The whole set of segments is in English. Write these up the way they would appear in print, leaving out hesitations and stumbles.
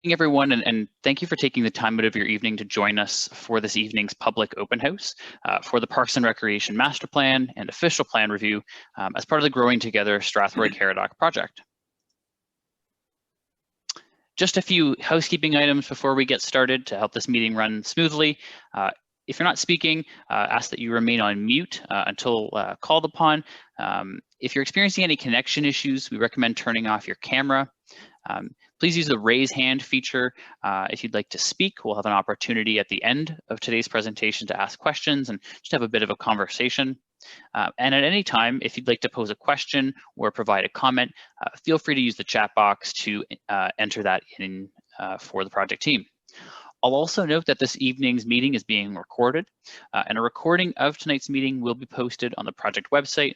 Everyone, and thank you for taking the time out of your evening to join us for this evening's public open house for the Parks and Recreation Master Plan and Official Plan Review as part of the Growing Together Strathroy-Caradoc project. Just a few housekeeping items before we get started to help this meeting run smoothly. If you're not speaking, ask that you remain on mute until called upon. If you're experiencing any connection issues, we recommend turning off your camera. Please use the raise hand feature if you'd like to speak. We'll have an opportunity at the end of today's presentation to ask questions and just have a bit of a conversation. And at any time, if you'd like to pose a question or provide a comment, feel free to use the chat box to enter that in for the project team. I'll also note that this evening's meeting is being recorded, and a recording of tonight's meeting will be posted on the project website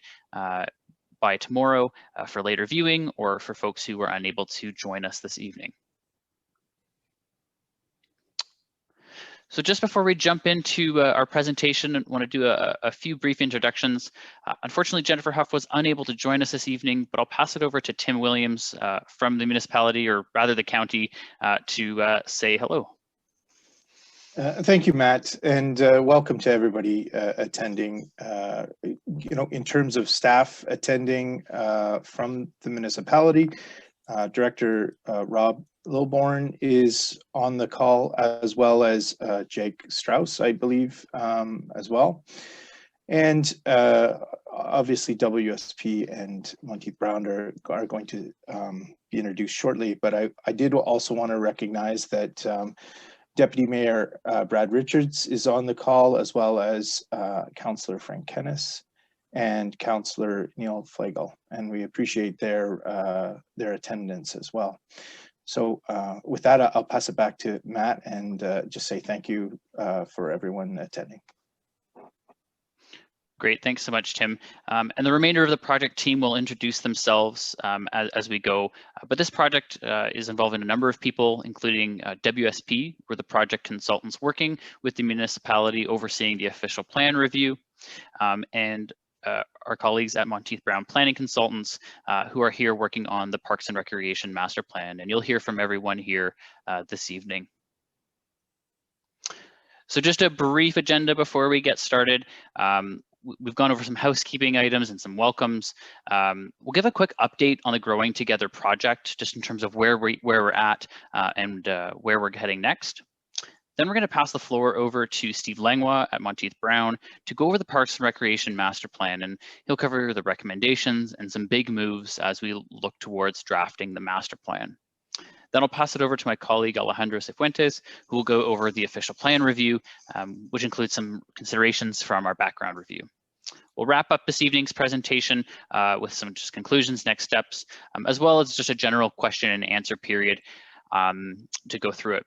by tomorrow for later viewing or for folks who were unable to join us this evening. So just before we jump into our presentation, I want to do a few brief introductions. Unfortunately, Jennifer Huff was unable to join us this evening, but I'll pass it over to Tim Williams from the municipality, or rather the county, to say hello. Thank you, Matt, and welcome to everybody attending. In terms of staff attending from the municipality, Director Rob Lilborn is on the call, as well as Jake Strauss, I believe, as well. And obviously WSP and Monteith Brown are going to be introduced shortly, but I did also want to recognize that Deputy Mayor Brad Richards is on the call, as well as Councillor Frank Kennis and Councillor Neil Flegel, and we appreciate their attendance as well. So with that, I'll pass it back to Matt and just say thank you for everyone attending. Great, thanks so much, Tim. And the remainder of the project team will introduce themselves as we go. But this project is involving a number of people, including WSP, we're the project consultants working with the municipality overseeing the official plan review, and our colleagues at Monteith Brown Planning Consultants who are here working on the Parks and Recreation Master Plan. And you'll hear from everyone here this evening. So just a brief agenda before we get started. We've gone over some housekeeping items and some welcomes. We'll give a quick update on the Growing Together project, just in terms of where we're at and where we're heading next. Then we're going to pass the floor over to Steve Langlois at Monteith Brown to go over the Parks and Recreation Master Plan, and he'll cover the recommendations and some big moves as we look towards drafting the master plan. Then I'll pass it over to my colleague Alejandro Cifuentes, who will go over the official plan review, which includes some considerations from our background review. We'll wrap up this evening's presentation with some just conclusions, next steps, as well as just a general question and answer period to go through it.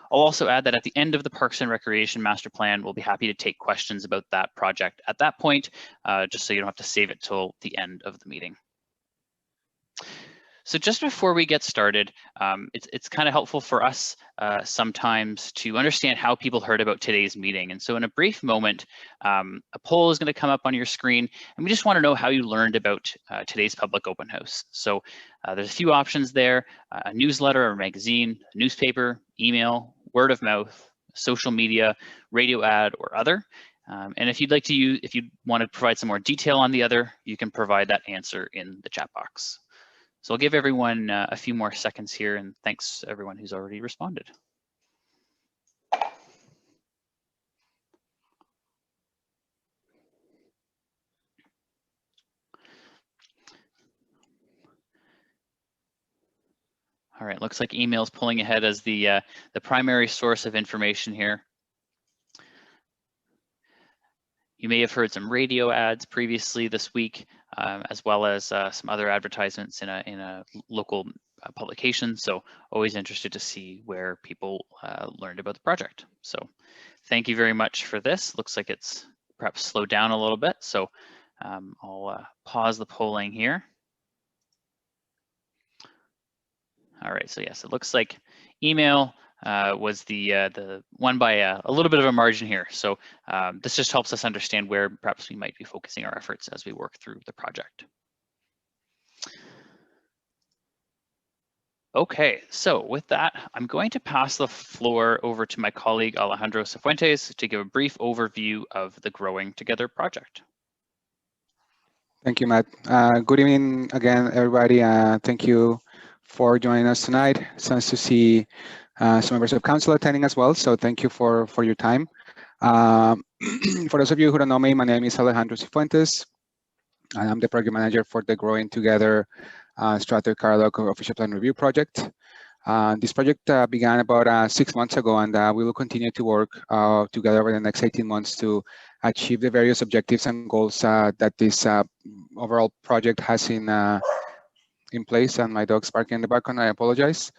I'll also add that at the end of the Parks and Recreation Master Plan, we'll be happy to take questions about that project at that point, just so you don't have to save it till the end of the meeting. So just before we get started, it's kind of helpful for us sometimes to understand how people heard about today's meeting. And so in a brief moment, a poll is going to come up on your screen, and we just want to know how you learned about today's public open house. So there's a few options there: a newsletter or magazine, a newspaper, email, word of mouth, social media, radio ad, or other. And if you'd like to if you want to provide some more detail on the other, you can provide that answer in the chat box. So I'll give everyone a few more seconds here, and thanks to everyone who's already responded. All right, looks like email's pulling ahead as the primary source of information here. You may have heard some radio ads previously this week, as well as some other advertisements in a local publication. So always interested to see where people learned about the project. So thank you very much for this. Looks like it's perhaps slowed down a little bit. So I'll pause the polling here. All right, so yes, it looks like email was the one by a little bit of a margin here. So this just helps us understand where perhaps we might be focusing our efforts as we work through the project. Okay, so with that, I'm going to pass the floor over to my colleague Alejandro Cifuentes to give a brief overview of the Growing Together project. Thank you, Matt. Good evening again, everybody. Thank you for joining us tonight. It's nice to see some members of council attending as well, so thank you for your time. For those of you who don't know me, my name is Alejandro Cifuentes. I'm the project manager for the Growing Together Strathroy-Caradoc Official Plan Review project. This project began about 6 months ago, and we will continue to work together over the next 18 months to achieve the various objectives and goals that this overall project has in place. And my dog's barking in the background, I apologize.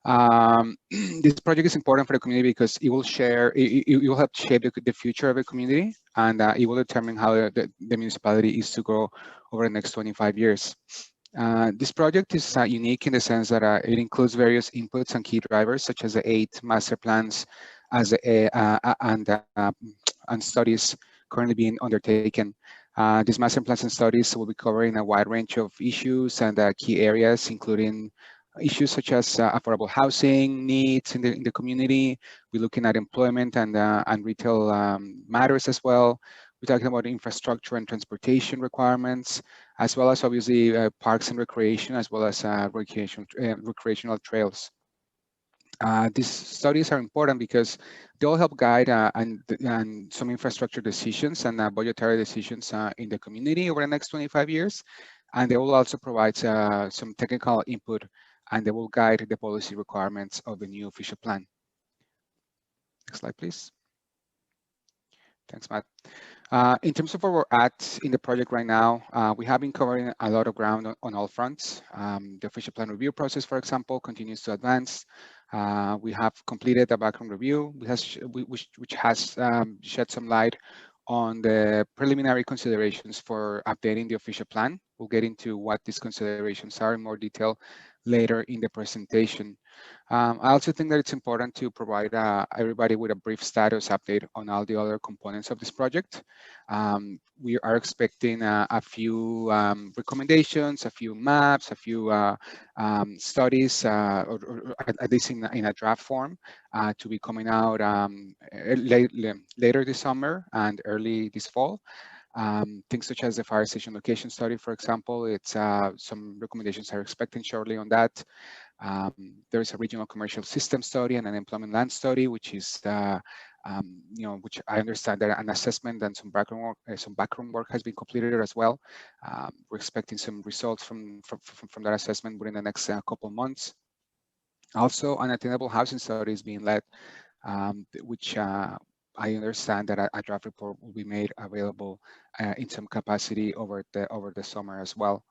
This project is important for the community because it will it will help shape the future of the community, and it will determine how the municipality is to grow over the next 25 years. This project is unique in the sense that it includes various inputs and key drivers, such as the 8 master plans and studies currently being undertaken. These master plans and studies will be covering a wide range of issues and key areas, including issues such as affordable housing needs in the community. We're looking at employment and retail matters as well. We're talking about infrastructure and transportation requirements, as well as obviously parks and recreation, as well as recreational trails. These studies are important because they all help guide and some infrastructure decisions and budgetary decisions in the community over the next 25 years. And they will also provide some technical input, and they will guide the policy requirements of the new official plan. Next slide, please. Thanks, Matt. In terms of where we're at in the project right now, we have been covering a lot of ground on all fronts. The official plan review process, for example, continues to advance. We have completed a background review, which has shed some light on the preliminary considerations for updating the official plan. We'll get into what these considerations are in more detail later in the presentation. I also think that it's important to provide everybody with a brief status update on all the other components of this project. We are expecting a few recommendations, a few maps, a few studies, or at least in a draft form, to be coming out later this summer and early this fall. Things such as the fire station location study, for example, it's some recommendations are expecting shortly on that. There is a regional commercial system study and an employment land study, which is, which I understand that an assessment and some background work has been completed as well. We're expecting some results from that assessment within the next couple of months. Also, an attainable housing study is being led, which I understand that a draft report will be made available in some capacity over the summer as well.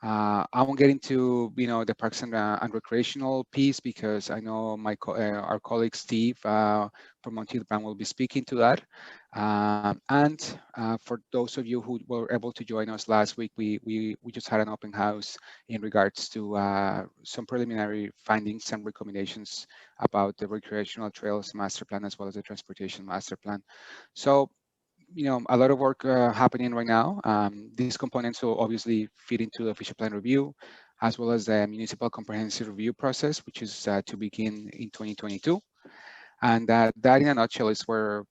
I won't get into the parks and recreational piece because I know our colleague Steve from Untitled Chapter will be speaking to that. And for those of you who were able to join us last week, we just had an open house in regards to some preliminary findings and recommendations about the recreational trails master plan as well as the transportation master plan. So, a lot of work happening right now. These components will obviously feed into the official plan review, as well as the municipal comprehensive review process, which is to begin in 2022. And that in a nutshell is where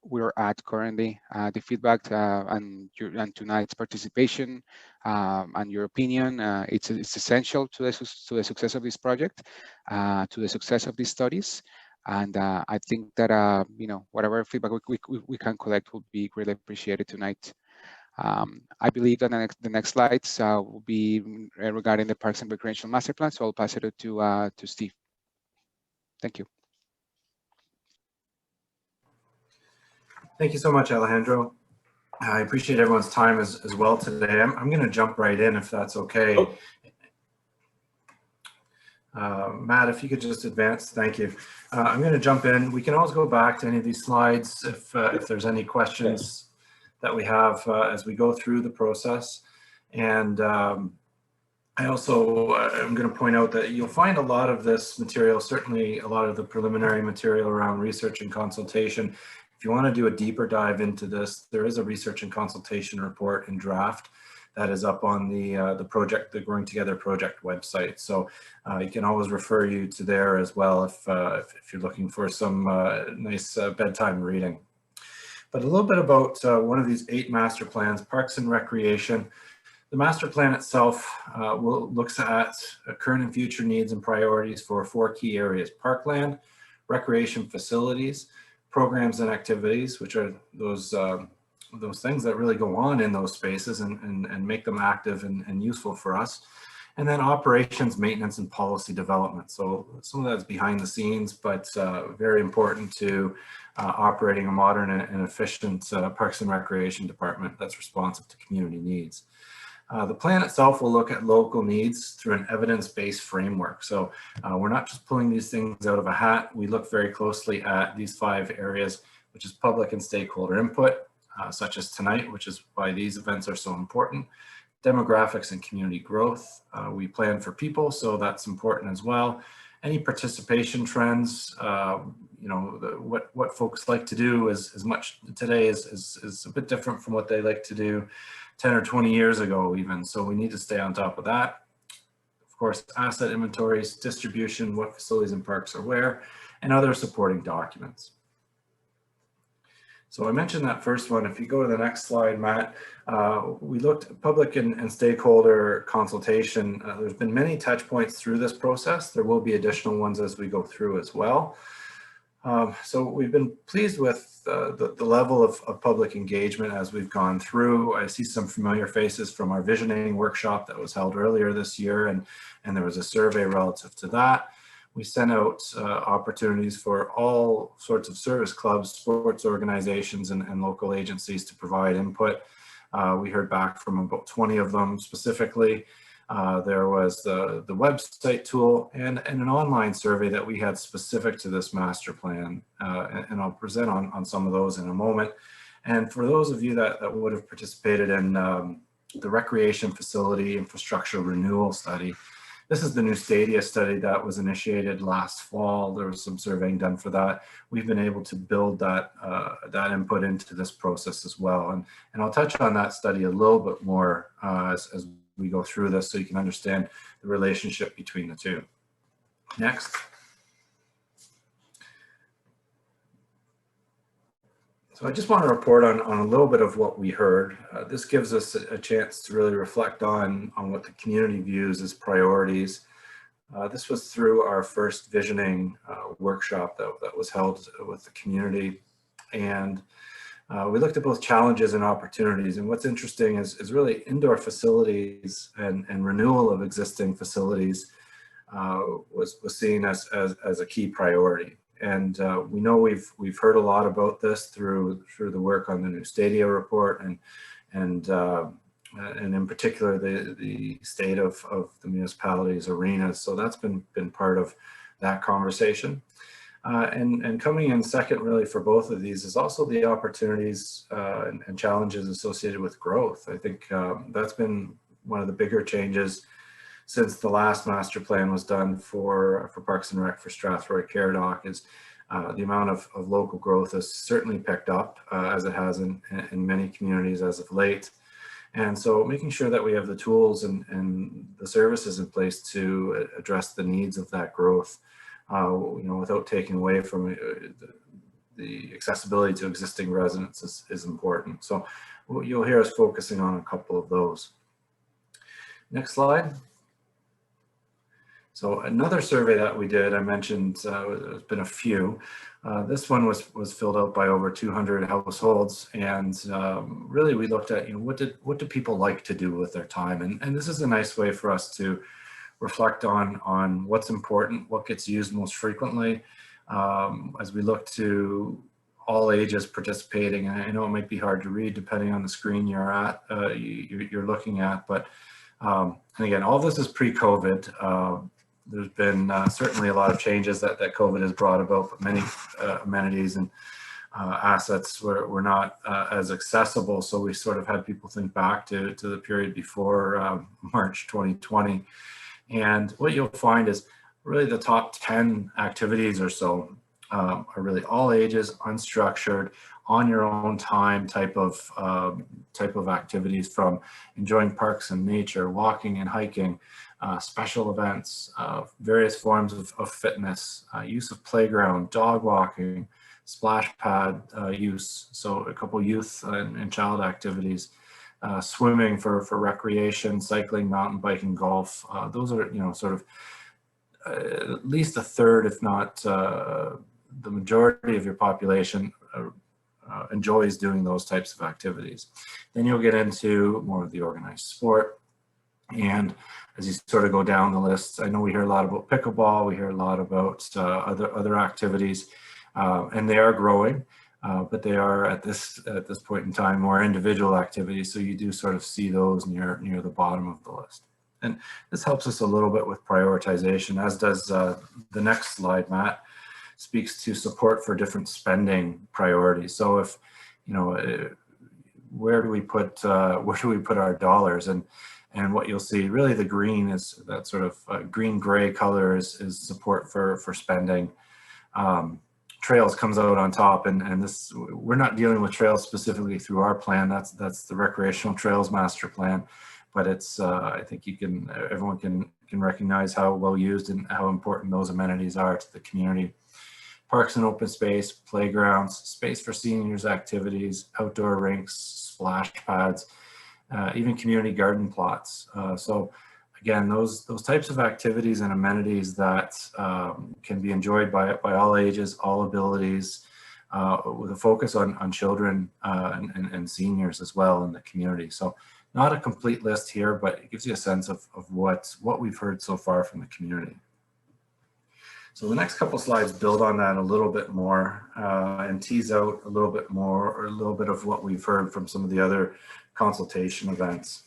we're at currently. The feedback and tonight's participation and your opinion, it's essential to the success of this project, to the success of these studies. And I think that whatever feedback we can collect will be greatly appreciated tonight. I believe that the next slides will be regarding the Parks and Recreation Master Plan, so I'll pass it to Steve. Thank you. Thank you so much, Alejandro. I appreciate everyone's time as well today. I'm going to jump right in if that's okay. Matt, if you could just advance, thank you. I'm going to jump in. We can always go back to any of these slides if there's any questions that we have as we go through the process. And I also am going to point out that you'll find a lot of this material, certainly a lot of the preliminary material around research and consultation. If you want to do a deeper dive into this, there is a research and consultation report in draft that is up on the Growing Together project website. So you can always refer you to there as well if you're looking for some nice bedtime reading. But a little bit about one of these 8 master plans, Parks and Recreation. The master plan itself looks at current and future needs and priorities for 4 key areas: parkland, recreation facilities, programs and activities, which are those things that really go on in those spaces and make them active and useful for us. And then operations, maintenance, and policy development. So some of that's behind the scenes, but very important to operating a modern and efficient Parks and Recreation department that's responsive to community needs. The plan itself will look at local needs through an evidence-based framework. So we're not just pulling these things out of a hat. We look very closely at these 5 areas, which is public and stakeholder input, such as tonight, which is why these events are so important. Demographics and community growth. We plan for people, so that's important as well. Any participation trends, what folks like to do is much today is a bit different from what they like to do 10 or 20 years ago even. So we need to stay on top of that. Of course, asset inventories, distribution, what facilities and parks are where, and other supporting documents. So I mentioned that first one. If you go to the next slide, Matt, we looked at public and stakeholder consultation. There's been many touch points through this process. There will be additional ones as we go through as well. So we've been pleased with the level of public engagement as we've gone through. I see some familiar faces from our visioning workshop that was held earlier this year, and there was a survey relative to that. We sent out opportunities for all sorts of service clubs, sports organizations, and local agencies to provide input. We heard back from about 20 of them specifically. There was the website tool and an online survey that we had specific to this master plan, and I'll present on some of those in a moment. And for those of you that would have participated in the recreation facility infrastructure renewal study, this is the new Stadia study that was initiated last fall. There was some surveying done for that. We've been able to build that input into this process as well. And I'll touch on that study a little bit more as we go through this so you can understand the relationship between the two. Next. So I just want to report on a little bit of what we heard. This gives us a chance to really reflect on what the community views as priorities. This was through our first visioning workshop that was held with the community. And we looked at both challenges and opportunities. And what's interesting is really indoor facilities and renewal of existing facilities was seen as a key priority. And we know we've heard a lot about this through the work on the new Stadia report and in particular the state of the municipalities' arenas. So that's been part of that conversation. And coming in second really for both of these is also the opportunities and challenges associated with growth. I think that's been one of the bigger changes since the last master plan was done for Parks and Rec for Strathroy-Caradoc. Is the amount of local growth has certainly picked up as it has in many communities as of late. And so making sure that we have the tools and the services in place to address the needs of that growth, without taking away from the accessibility to existing residents is important. So you'll hear us focusing on a couple of those. Next slide. So another survey that we did, I mentioned, there's been a few. This one was filled out by over 200 households, and really we looked at, what do people like to do with their time, and this is a nice way for us to reflect on what's important, what gets used most frequently, as we look to all ages participating. And I know it might be hard to read depending on the screen you're looking at, but and again, all this is pre-COVID. There's been certainly a lot of changes that COVID has brought about, but many amenities and assets were not as accessible. So we sort of had people think back to the period before March 2020. And what you'll find is really the top 10 activities or so are really all ages, unstructured, on your own time type of activities, from enjoying parks and nature, walking and hiking, special events, various forms of fitness, use of playground, dog walking, splash pad use, so a couple youth and child activities, swimming for recreation, cycling, mountain biking, golf. Those are, sort of at least a third, if not the majority of your population enjoys doing those types of activities. Then you'll get into more of the organized sport. And as you sort of go down the list, I know we hear a lot about pickleball, we hear a lot about other activities, and they are growing, but they are at this point in time more individual activities. So you do sort of see those near the bottom of the list. And this helps us a little bit with prioritization, as does the next slide, Matt, speaks to support for different spending priorities. So if, where do we put our dollars? And what you'll see, really the green is that sort of green-gray color is support for spending. Trails comes out on top, and this, we're not dealing with trails specifically through our plan. That's the Recreational Trails Master Plan, but it's I think everyone can recognize how well used and how important those amenities are to the community. Parks and open space, playgrounds, space for seniors activities, outdoor rinks, splash pads, even community garden plots. So again, those types of activities and amenities that can be enjoyed by all ages, all abilities, with a focus on children and seniors as well in the community. So not a complete list here, but it gives you a sense of what we've heard so far from the community. So the next couple slides build on that a little bit more and tease out a little bit more, or a little bit of what we've heard from some of the other consultation events.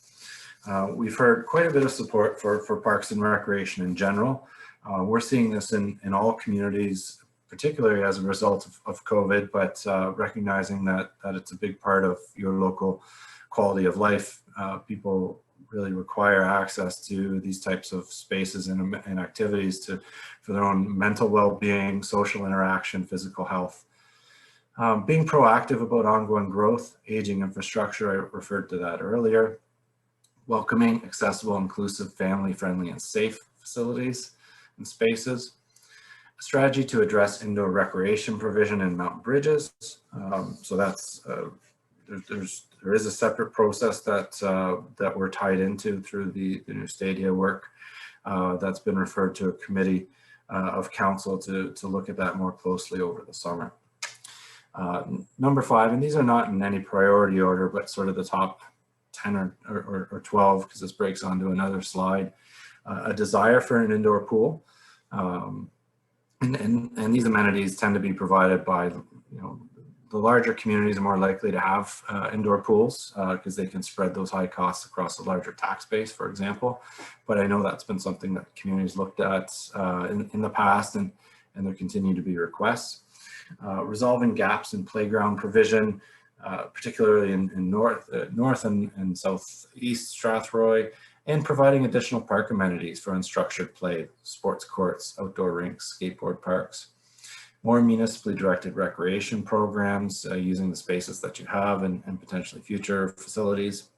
We've heard quite a bit of support for parks and recreation in general. We're seeing this in all communities, particularly as a result of COVID, but recognizing that it's a big part of your local quality of life. People really require access to these types of spaces and activities for their own mental well-being, social interaction, physical health. Being proactive about ongoing growth, aging infrastructure, I referred to that earlier. Welcoming, accessible, inclusive, family-friendly, and safe facilities and spaces. A strategy to address indoor recreation provision in Mount Brydges. So that's there is a separate process that we're tied into through the new stadia work. That's been referred to a committee of council to look at that more closely over the summer. Number 5, and these are not in any priority order, but sort of the top 10 or 12, because this breaks onto another slide. A desire for an indoor pool. And these amenities tend to be provided by, the larger communities are more likely to have indoor pools because they can spread those high costs across a larger tax base, for example. But I know that's been something that communities looked at in the past, and there continue to be requests. Resolving gaps in playground provision, particularly in north and southeast Strathroy, and providing additional park amenities for unstructured play, sports courts, outdoor rinks, skateboard parks. More municipally directed recreation programs using the spaces that you have and potentially future facilities.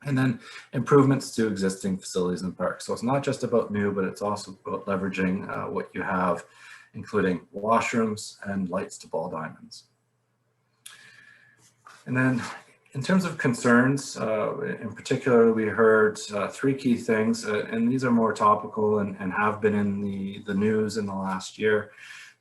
And then improvements to existing facilities and parks. So it's not just about new, but it's also about leveraging what you have, including washrooms and lights to ball diamonds. And then in terms of concerns, in particular, we heard 3 key things, and these are more topical and have been in the news in the last year.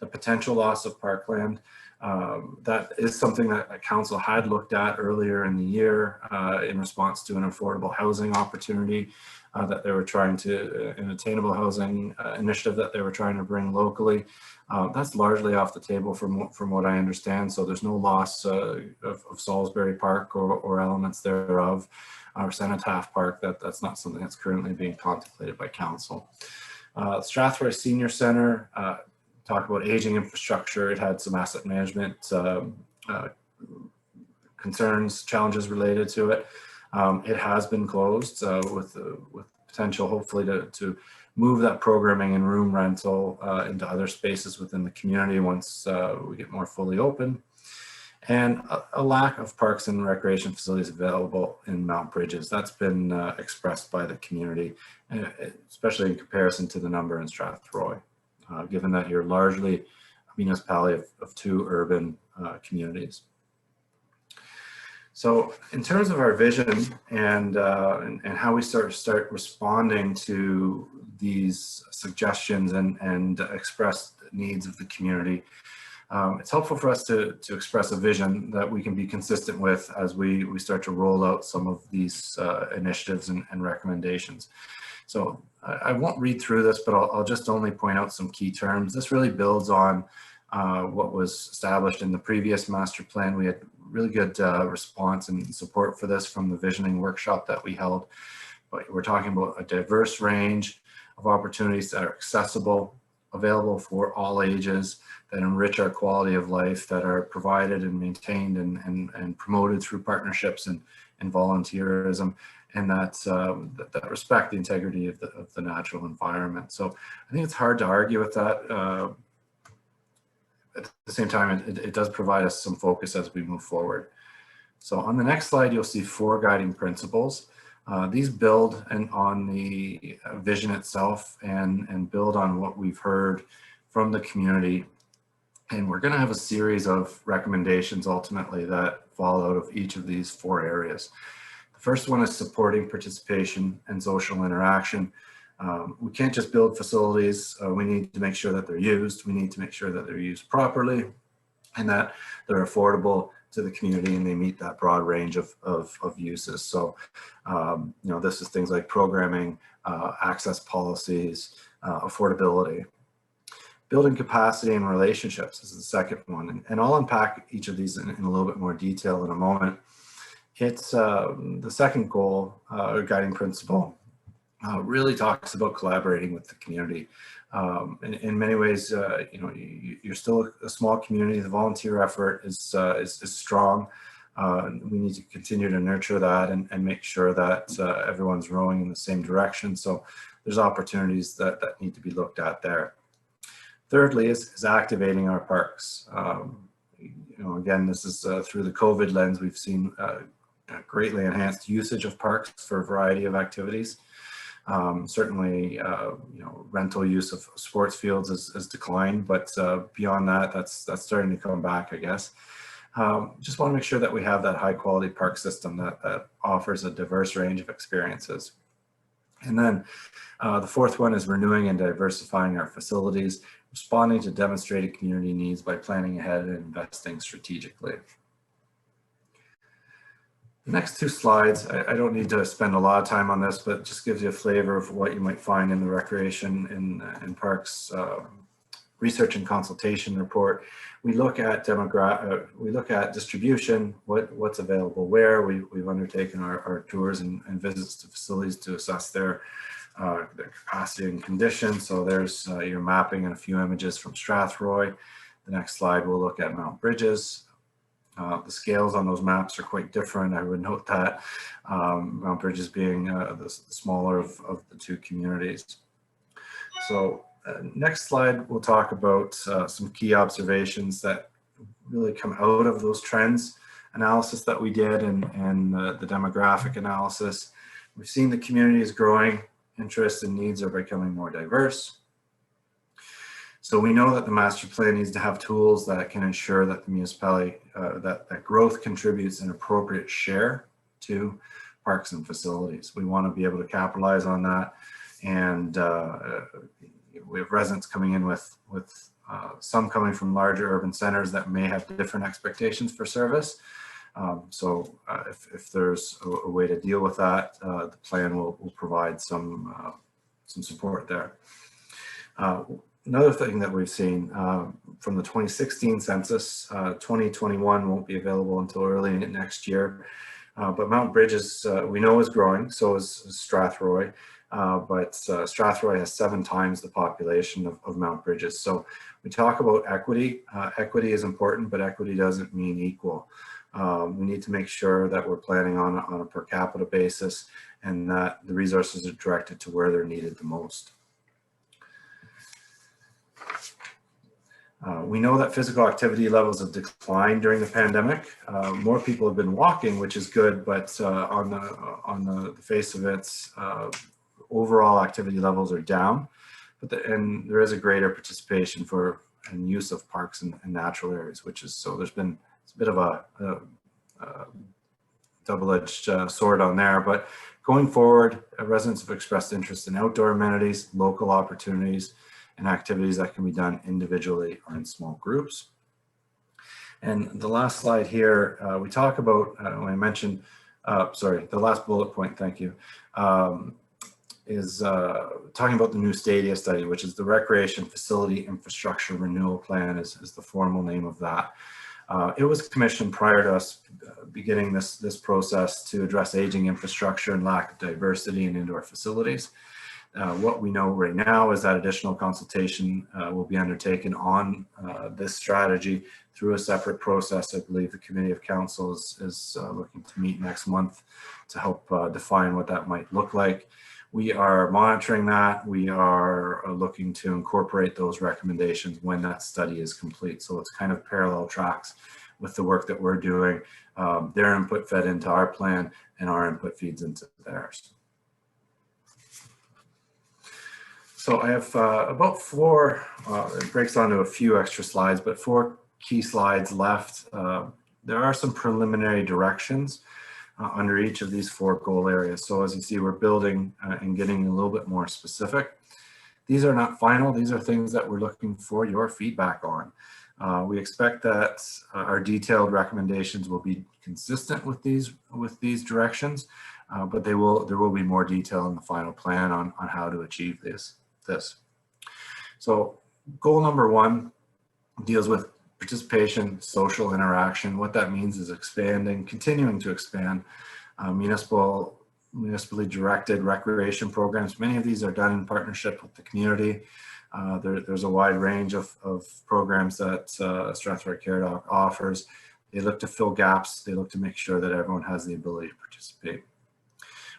The potential loss of parkland. That is something that council had looked at earlier in the year in response to an affordable housing opportunity that they were trying to, an attainable housing initiative that they were trying to bring locally. That's largely off the table from what I understand. So there's no loss of Salisbury Park or elements thereof, or Cenotaph Park. That's not something that's currently being contemplated by council. Strathroy Senior Center, talk about aging infrastructure. It had some asset management concerns, challenges related to it. It has been closed with potential, hopefully, to move that programming and room rental into other spaces within the community once we get more fully open. And a lack of parks and recreation facilities available in Mount Brydges. That's been expressed by the community, especially in comparison to the number in Strathroy, given that you're largely a municipality of two urban communities. So in terms of our vision and how we start responding to these suggestions and expressed needs of the community, it's helpful for us to express a vision that we can be consistent with as we start to roll out some of these initiatives and recommendations. So I won't read through this, but I'll just only point out some key terms. This really builds on what was established in the previous master plan. We had really good response and support for this from the visioning workshop that we held. But we're talking about a diverse range of opportunities that are accessible, available for all ages, that enrich our quality of life, that are provided and maintained and promoted through partnerships and volunteerism, and that respect the integrity of the natural environment. So I think it's hard to argue with that. At the same time, it does provide us some focus as we move forward. So on the next slide, you'll see 4 guiding principles. These build on the vision itself and build on what we've heard from the community. And we're going to have a series of recommendations ultimately that fall out of each of these 4 areas. The first one is supporting participation and social interaction. We can't just build facilities. We need to make sure that they're used. We need to make sure that they're used properly and that they're affordable to the community and they meet that broad range of uses. So, this is things like programming, access policies, affordability. Building capacity and relationships is the second one. And I'll unpack each of these in a little bit more detail in a moment. It's the second goal, or guiding principle, really talks about collaborating with the community. In many ways, you're still a small community. The volunteer effort is strong. We need to continue to nurture that and make sure that everyone's rowing in the same direction. So there's opportunities that need to be looked at there. Thirdly is activating our parks. Again, this is through the COVID lens. We've seen greatly enhanced usage of parks for a variety of activities. Certainly, rental use of sports fields has declined, but beyond that, that's starting to come back, I guess. Just want to make sure that we have that high quality park system that offers a diverse range of experiences. And then the fourth one is renewing and diversifying our facilities, responding to demonstrated community needs by planning ahead and investing strategically. The next 2 slides, I don't need to spend a lot of time on this, but just gives you a flavor of what you might find in the Recreation and Parks Research and Consultation Report. We look at distribution, what's available where. We've undertaken our tours and visits to facilities to assess their capacity and condition. So there's your mapping and a few images from Strathroy. The next slide, we'll look at Mount Brydges. The scales on those maps are quite different. I would note that Mount Brydges being the smaller of the 2 communities. So next slide, we'll talk about some key observations that really come out of those trends analysis that we did and the demographic analysis. We've seen the community is growing, interests and needs are becoming more diverse. So we know that the master plan needs to have tools that can ensure that the municipality, that growth contributes an appropriate share to parks and facilities. We want to be able to capitalize on that. And we have residents coming in with some coming from larger urban centers that may have different expectations for service. So if there's a way to deal with that, the plan will provide some support there. Another thing that we've seen from the 2016 census, 2021 won't be available until early next year. But Mount Brydges, we know, is growing, so is Strathroy. But Strathroy has 7 times the population of Mount Brydges. So we talk about equity. Equity is important, but equity doesn't mean equal. We need to make sure that we're planning on a per capita basis and that the resources are directed to where they're needed the most. We know that physical activity levels have declined during the pandemic. More people have been walking, which is good, but on the face of it, overall activity levels are down. And there is a greater participation for and use of parks and natural areas, which is, so there's been a bit of a double-edged sword on there. But going forward, residents have expressed interest in outdoor amenities, local opportunities, and activities that can be done individually or in small groups. And the last slide here, we talk about, when I mentioned, sorry, the last bullet point, thank you, is talking about the new Stadia study, which is the Recreation Facility Infrastructure Renewal Plan is the formal name of that. It was commissioned prior to us beginning this process to address aging infrastructure and lack of diversity in indoor facilities. What we know right now is that additional consultation will be undertaken on this strategy through a separate process. I believe the Committee of Council is looking to meet next month to help define what that might look like. We are monitoring that. We are looking to incorporate those recommendations when that study is complete. So it's kind of parallel tracks with the work that we're doing. Their input fed into our plan and our input feeds into theirs. So I have about four, it breaks down to a few extra slides, but 4 key slides left. There are some preliminary directions under each of these 4 goal areas. So as you see, we're building and getting a little bit more specific. These are not final. These are things that we're looking for your feedback on. We expect that our detailed recommendations will be consistent with these directions, but there will be more detail in the final plan on how to achieve this. So goal number 1 deals with participation, social interaction. What that means is continuing to expand municipally directed recreation programs. Many of these are done in partnership with the community. There's a wide range of programs that Strathroy-Caradoc offers. They look to fill gaps. They look to make sure that everyone has the ability to participate.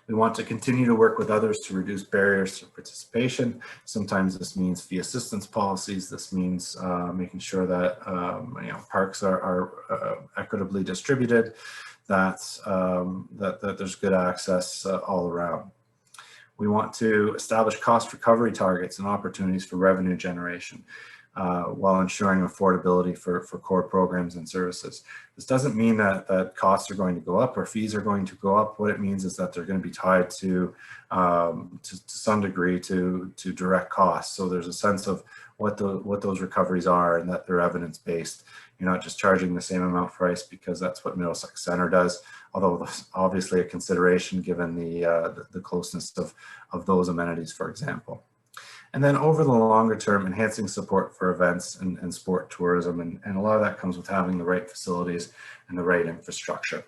We want to continue to work with others to reduce barriers to participation. Sometimes this means fee assistance policies. This means making sure that parks are equitably distributed, that there's good access all around. We want to establish cost recovery targets and opportunities for revenue generation while ensuring affordability for core programs and services. This doesn't mean that costs are going to go up or fees are going to go up. What it means is that they're going to be tied to some degree to direct costs. So there's a sense of what those recoveries are and that they're evidence-based. You're not just charging the same amount price because that's what Middlesex Centre does, although that's obviously a consideration given the closeness of those amenities, for example. And then over the longer term, enhancing support for events and sport tourism. And a lot of that comes with having the right facilities and the right infrastructure.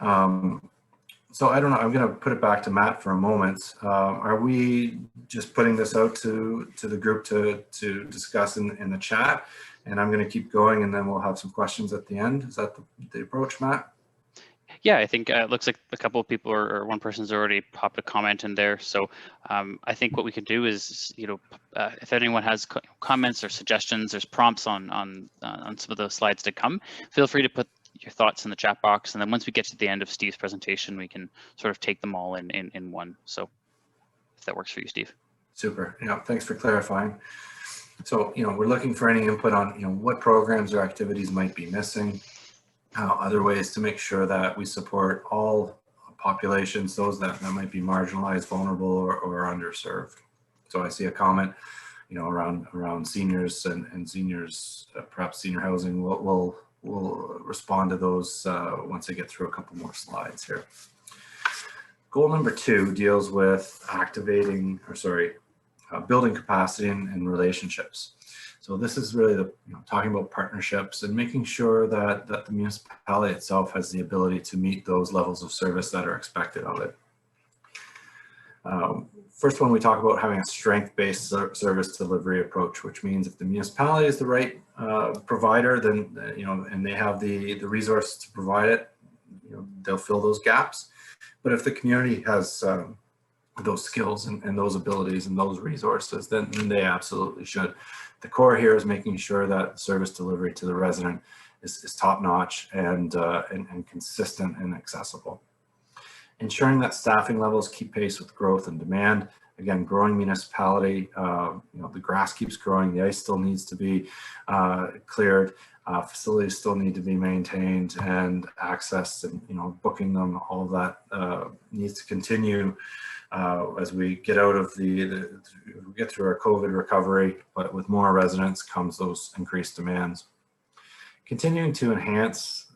So I don't know, I'm going to put it back to Matt for a moment. Are we just putting this out to the group to discuss in the chat? And I'm going to keep going and then we'll have some questions at the end. Is that the approach, Matt? Yeah, I think it looks like a couple of people or one person's already popped a comment in there. So I think what we could do is, if anyone has comments or suggestions, there's prompts on some of those slides to come. Feel free to put your thoughts in the chat box. And then once we get to the end of Steve's presentation, we can sort of take them all in one. So if that works for you, Steve. Super. Yeah, thanks for clarifying. So, we're looking for any input on, what programs or activities might be missing. Other ways to make sure that we support all populations, those that might be marginalized, vulnerable, or underserved. So I see a comment, around seniors and seniors, perhaps senior housing. We'll respond to those once I get through a couple more slides here. Goal number 2 deals with building capacity and relationships. So this is really talking about partnerships and making sure that the municipality itself has the ability to meet those levels of service that are expected of it. First one, we talk about having a strength-based service delivery approach, which means if the municipality is the right provider, then and they have the resources to provide it, they'll fill those gaps. But if the community has those skills and those abilities and those resources, then they absolutely should. The core here is making sure that service delivery to the resident is top-notch and consistent and accessible. Ensuring that staffing levels keep pace with growth and demand. Again, growing municipality, the grass keeps growing, the ice still needs to be cleared, facilities still need to be maintained and accessed, and booking them, all of that needs to continue as we get out of we get through our COVID recovery, but with more residents comes those increased demands. Continuing to enhance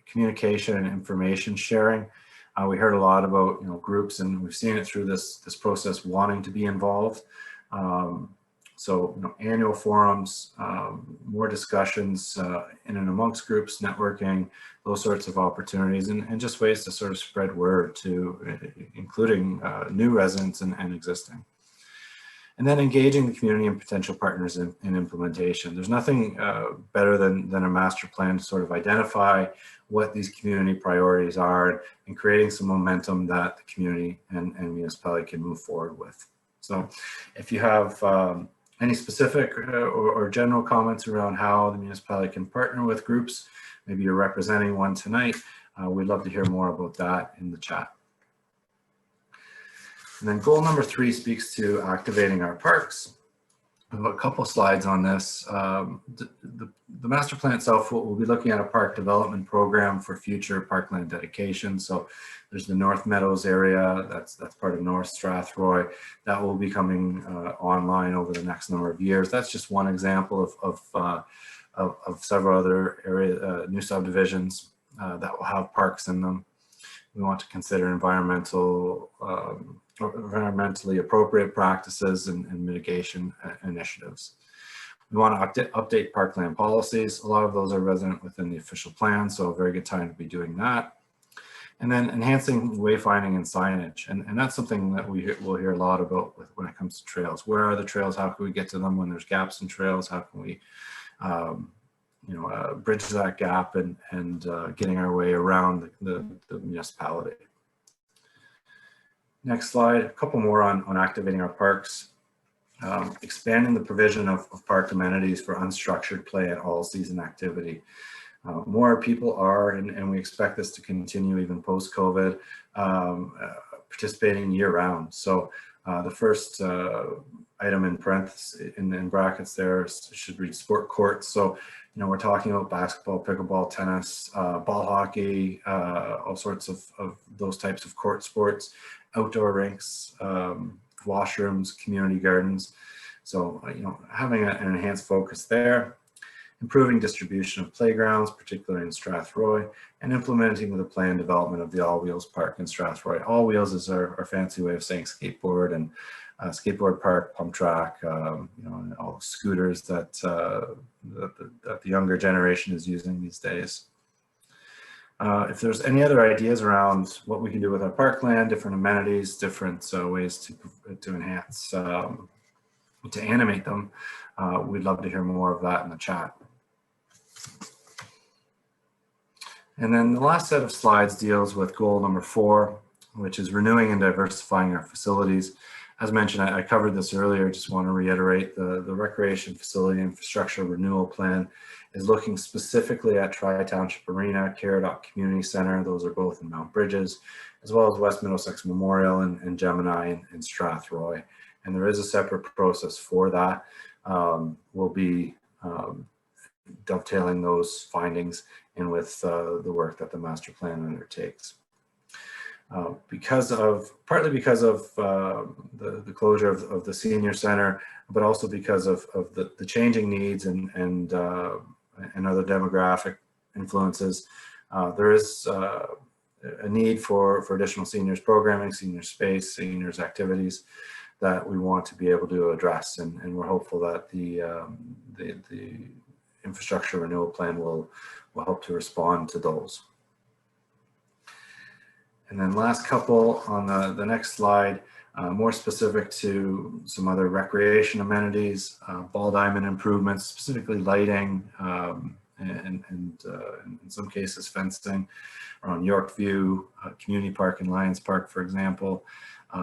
communication and information sharing. We heard a lot about groups, and we've seen it through this process wanting to be involved. So annual forums, more discussions in and amongst groups, networking, those sorts of opportunities, and just ways to sort of spread word to including new residents and existing. And then engaging the community and potential partners in implementation. There's nothing better than a master plan to sort of identify what these community priorities are and creating some momentum that the community and municipality can move forward with. So if you have any specific or general comments around how the municipality can partner with groups, maybe you're representing one tonight, we'd love to hear more about that in the chat. And then goal number 3 speaks to activating our parks. I have a couple slides on this. The master plan itself, we'll be looking at a park development program for future parkland dedication. So there's the North Meadows area, that's part of North Strathroy. That will be coming online over the next number of years. That's just one example of several other new subdivisions that will have parks in them. We want to consider environmentally appropriate practices and mitigation initiatives. We want to update parkland policies. A lot of those are resident within the official plan, so a very good time to be doing that. And then enhancing wayfinding and signage. And that's something that we'll hear a lot about when it comes to trails. Where are the trails? How can we get to them when there's gaps in trails? How can we bridge that gap and getting our way around the municipality. Next slide, a couple more on activating our parks. Expanding the provision of park amenities for unstructured play and all season activity. More people are, and we expect this to continue even post-COVID, participating year-round. So the first item in parentheses, in brackets there, should read sport courts. So we're talking about basketball, pickleball, tennis, ball hockey, all sorts of those types of court sports, outdoor rinks, washrooms, community gardens. So, having an enhanced focus there, improving distribution of playgrounds, particularly in Strathroy, and implementing the planned development of the All Wheels Park in Strathroy. All Wheels is our fancy way of saying skateboard, and skateboard park, pump track, and all the scooters that the younger generation is using these days. If there's any other ideas around what we can do with our parkland, different amenities, different ways to enhance, to animate them, we'd love to hear more of that in the chat. And then the last set of slides deals with goal number 4, which is renewing and diversifying our facilities. As mentioned, I covered this earlier, just want to reiterate the recreation facility infrastructure renewal plan is looking specifically at Tri-Township Arena, Caradoc Community Center, those are both in Mount Brydges, as well as West Middlesex Memorial and Gemini in Strathroy. And there is a separate process for that. We'll be dovetailing those findings in with the work that the master plan undertakes. Partly because of the closure of the senior center, but also because of the changing needs and other demographic influences, there is a need for additional seniors programming, senior space, seniors activities that we want to be able to address, and we're hopeful that the infrastructure renewal plan will help to respond to those. And then last couple on the next slide, more specific to some other recreation amenities, ball diamond improvements, specifically lighting and in some cases fencing around Yorkview Community Park and Lions Park, for example.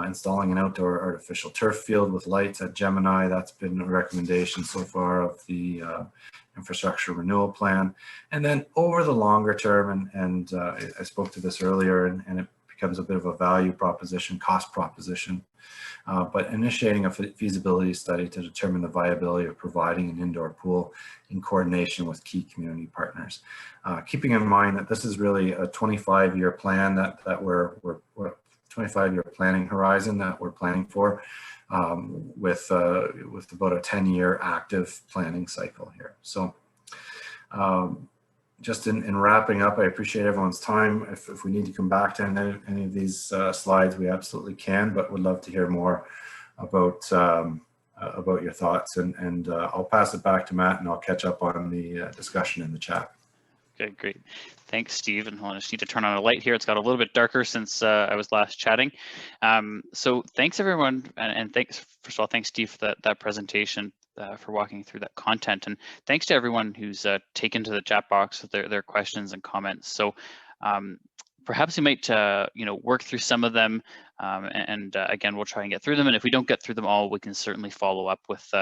Installing an outdoor artificial turf field with lights at Gemini, that's been a recommendation so far of the infrastructure renewal plan. And then over the longer term, and I spoke to this earlier, and it becomes a bit of a value proposition, cost proposition, but initiating a feasibility study to determine the viability of providing an indoor pool in coordination with key community partners. Keeping in mind that this is really a 25-year plan that we're 25-year planning horizon that we're planning for, with about a 10-year active planning cycle here. So just in wrapping up, I appreciate everyone's time. If we need to come back to any of these slides, we absolutely can, but would love to hear more about your thoughts, and I'll pass it back to Matt, and I'll catch up on the discussion in the chat. Okay, great. Thanks, Steve. And I just need to turn on a light here. It's got a little bit darker since I was last chatting. So thanks, everyone. And thanks, first of all, thanks, Steve, for that presentation, for walking through that content. And thanks to everyone who's taken to the chat box with their questions and comments. So perhaps we might work through some of them. Again, we'll try and get through them. And if we don't get through them all, we can certainly follow up with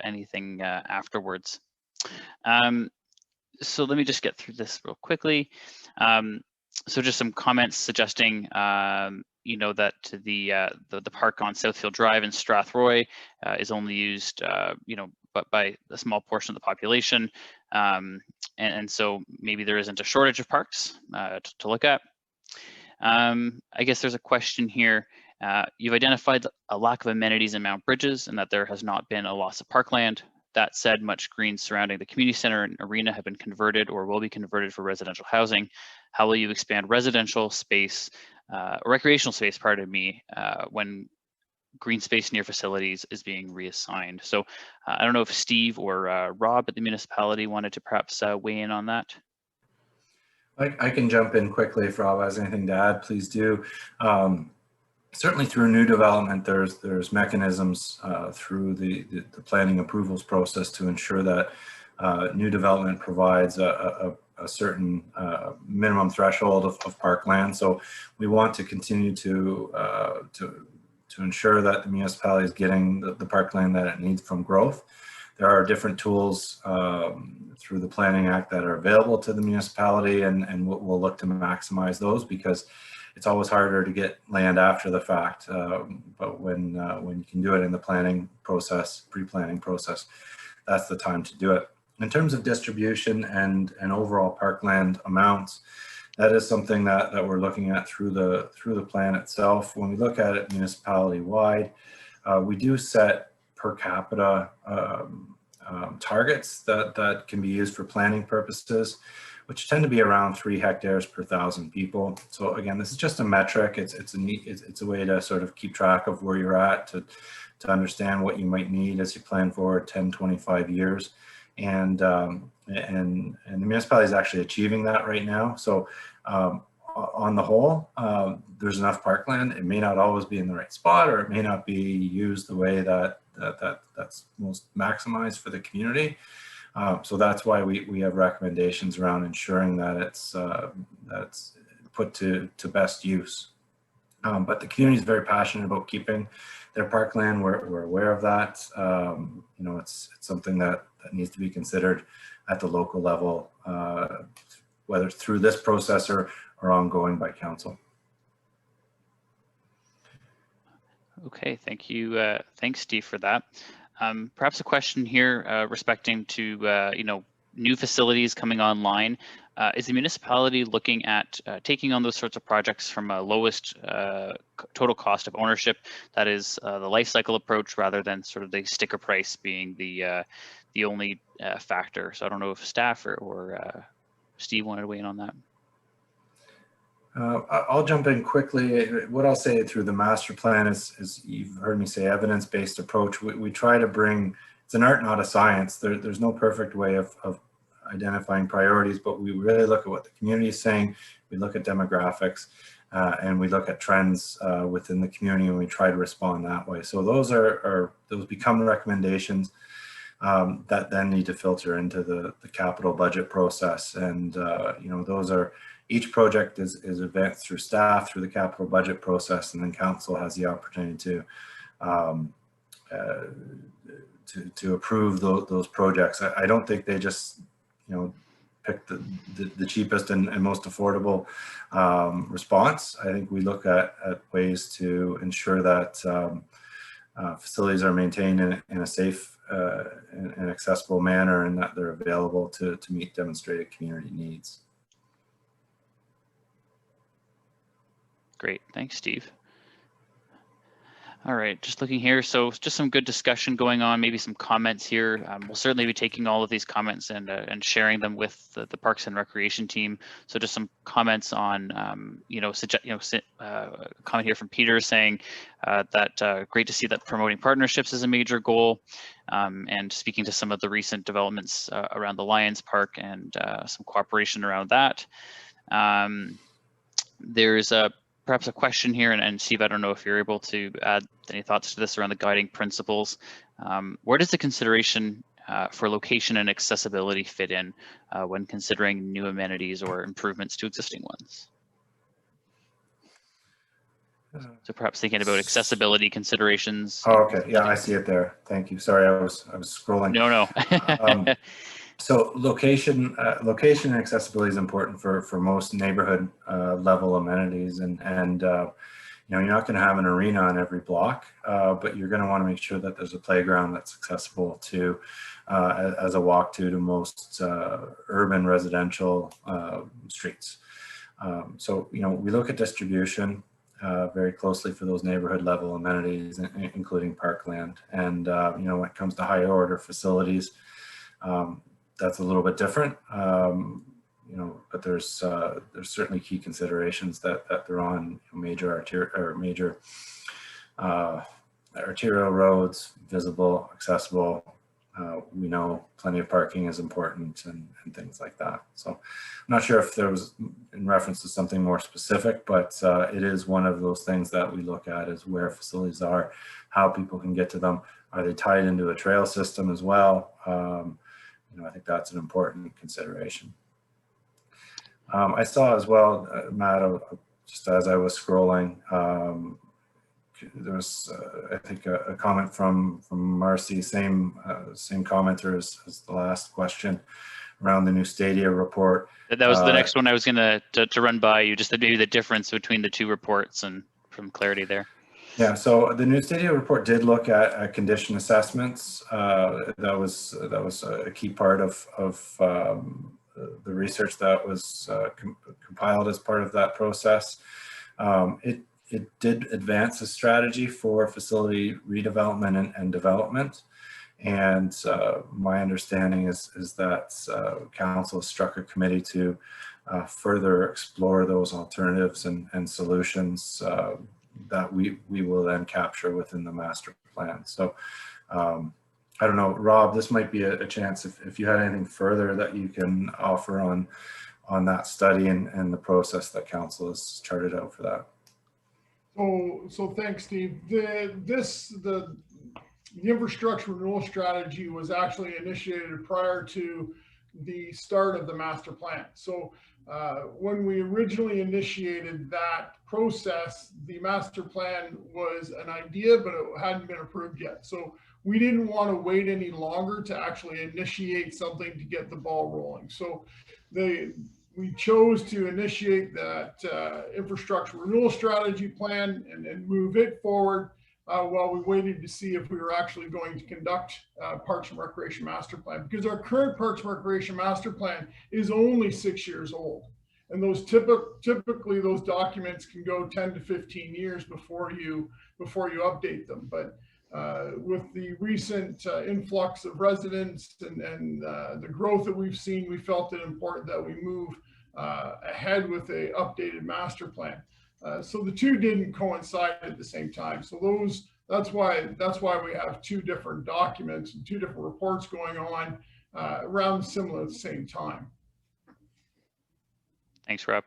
anything afterwards. So let me just get through this real quickly. So just some comments suggesting, that the park on Southfield Drive in Strathroy is only used, but by a small portion of the population, and so maybe there isn't a shortage of parks to look at. I guess there's a question here. You've identified a lack of amenities in Mount Brydges and that there has not been a loss of parkland. That said, much green surrounding the community center and arena have been converted or will be converted for residential housing. How will you expand residential space, recreational space, when green space near facilities is being reassigned? So I don't know if Steve or Rob at the municipality wanted to perhaps weigh in on that. I can jump in quickly. If Rob has anything to add, please do. Certainly through new development, there's mechanisms through the planning approvals process to ensure that new development provides a certain minimum threshold of parkland. So we want to continue to ensure that the municipality is getting the parkland that it needs from growth. There are different tools through the Planning Act that are available to the municipality, and we'll look to maximize those, because it's always harder to get land after the fact, but when you can do it in the planning process, pre-planning process, that's the time to do it. In terms of distribution and overall parkland amounts, that is something that we're looking at through the plan itself. When we look at it municipality-wide, we do set per capita targets that can be used for planning purposes, which tend to be around 3 hectares per 1,000 people. So again, this is just a metric. It's a way to sort of keep track of where you're at, to understand what you might need as you plan forward 10, 25 years. And the municipality is actually achieving that right now. So on the whole, there's enough parkland. It may not always be in the right spot, or it may not be used the way that's most maximized for the community. So that's why we have recommendations around ensuring that it's put to best use. But the community is very passionate about keeping their parkland. We're aware of that. It's something that needs to be considered at the local level, whether it's through this process or ongoing by council. Okay, thank you. Thanks, Steve, for that. Perhaps a question here respecting to new facilities coming online. Is the municipality looking at taking on those sorts of projects from a lowest total cost of ownership, that is the life cycle approach, rather than sort of the sticker price being the only factor? So I don't know if staff or Steve wanted to weigh in on that. I'll jump in quickly. What I'll say through the master plan is you've heard me say evidence-based approach. We try to bring, it's an art, not a science. There's no perfect way of identifying priorities, but we really look at what the community is saying. We look at demographics, and we look at trends within the community, and we try to respond that way. So those become recommendations. that then need to filter into the capital budget process. And, you know, those are, each project is advanced through staff, through the capital budget process, and then council has the opportunity to approve those projects. I don't think they just, you know, pick the cheapest and most affordable response. I think we look at ways to ensure that facilities are maintained in a safe and accessible manner, and that they're available to meet demonstrated community needs. Great, thanks, Steve. All right, just looking here. So just some good discussion going on, maybe some comments here. We'll certainly be taking all of these comments and sharing them with the Parks and Recreation team. So just some comments on, comment here from Peter saying that great to see that promoting partnerships is a major goal, and speaking to some of the recent developments around the Lions Park and some cooperation around that. There's perhaps a question here, and Steve, I don't know if you're able to add any thoughts to this around the guiding principles. Where does the consideration for location and accessibility fit in when considering new amenities or improvements to existing ones? So perhaps thinking about accessibility considerations. Oh, okay, yeah, I see it there. Thank you. Sorry, I was scrolling. No. So location and accessibility is important for most neighborhood level amenities, and you know, you're not going to have an arena on every block, but you're going to want to make sure that there's a playground that's accessible to as a walk to most urban residential streets. So, you know, we look at distribution very closely for those neighborhood level amenities, including parkland, and you know, when it comes to higher order facilities, that's a little bit different, you know, but there's certainly key considerations that they're on major arterial roads, visible, accessible. We know plenty of parking is important, and things like that. So I'm not sure if there was in reference to something more specific, but it is one of those things that we look at, is where facilities are, how people can get to them. Are they tied into a trail system as well? You know, I think that's an important consideration. I saw as well, Matt, just as I was scrolling, there was, I think, a comment from Marcy, same commenter as the last question, around the new Stadia report. That was the next one I was going to run by you, just maybe the difference between the two reports and from clarity there. Yeah, so the new Stadia report did look at condition assessments. That was a key part of the research that was compiled as part of that process. It did advance a strategy for facility redevelopment and development. And my understanding is that council struck a committee to further explore those alternatives and solutions that we will then capture within the master plan. So I don't know, Rob, this might be a chance if you had anything further that you can offer on that study and the process that council has charted out for that. So thanks, Steve. The infrastructure renewal strategy was actually initiated prior to the start of the master plan. So when we originally initiated that process, the master plan was an idea, but it hadn't been approved yet. So we didn't want to wait any longer to actually initiate something to get the ball rolling. So we chose to initiate that infrastructure renewal strategy plan and move it forward while we waited to see if we were actually going to conduct Parks and Recreation Master Plan, because our current Parks and Recreation Master Plan is only 6 years old. And those typically those documents can go 10 to 15 years before you update them. But with the recent influx of residents and the growth that we've seen, we felt it important that we move ahead with a updated master plan. So the two didn't coincide at the same time. So that's why we have two different documents and two different reports going on around similar at the same time. Thanks, Rob.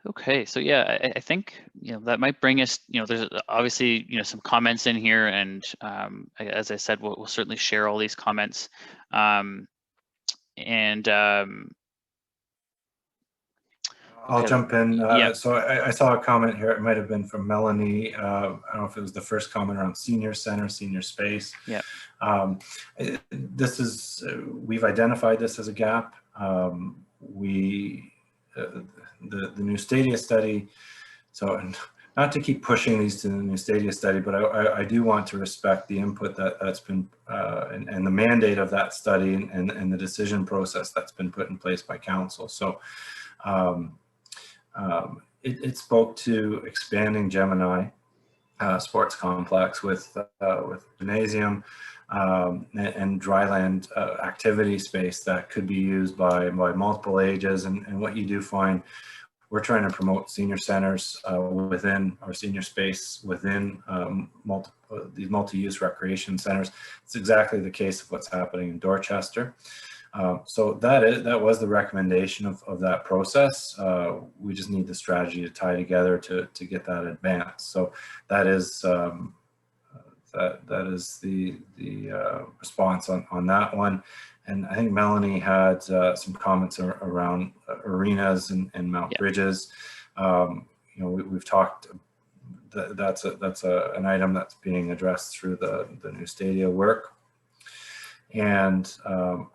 Okay, so yeah, I think that might bring us. There's obviously some comments in here, and as I said, we'll certainly share all these comments. I'll Okay, jump in. yeah. So I saw a comment here. It might have been from Melanie. I don't know if it was the first comment around senior center, senior space. Yeah. This is, we've identified this as a gap. The new Stadia study. So, and not to keep pushing these to the new Stadia study, but I do want to respect the input that's been and the mandate of that study and the decision process that's been put in place by council. So. It spoke to expanding Gemini sports complex with gymnasium and dryland activity space that could be used by multiple ages. And what you do find, we're trying to promote senior centers within our senior space within these multi-use recreation centers. It's exactly the case of what's happening in Dorchester. So that was the recommendation of that process. We just need the strategy to tie together to get that advanced. So that is that is the response on that one. And I think Melanie had some comments around arenas and Mount Brydges. We've talked. That's an item that's being addressed through the new Stadia work. And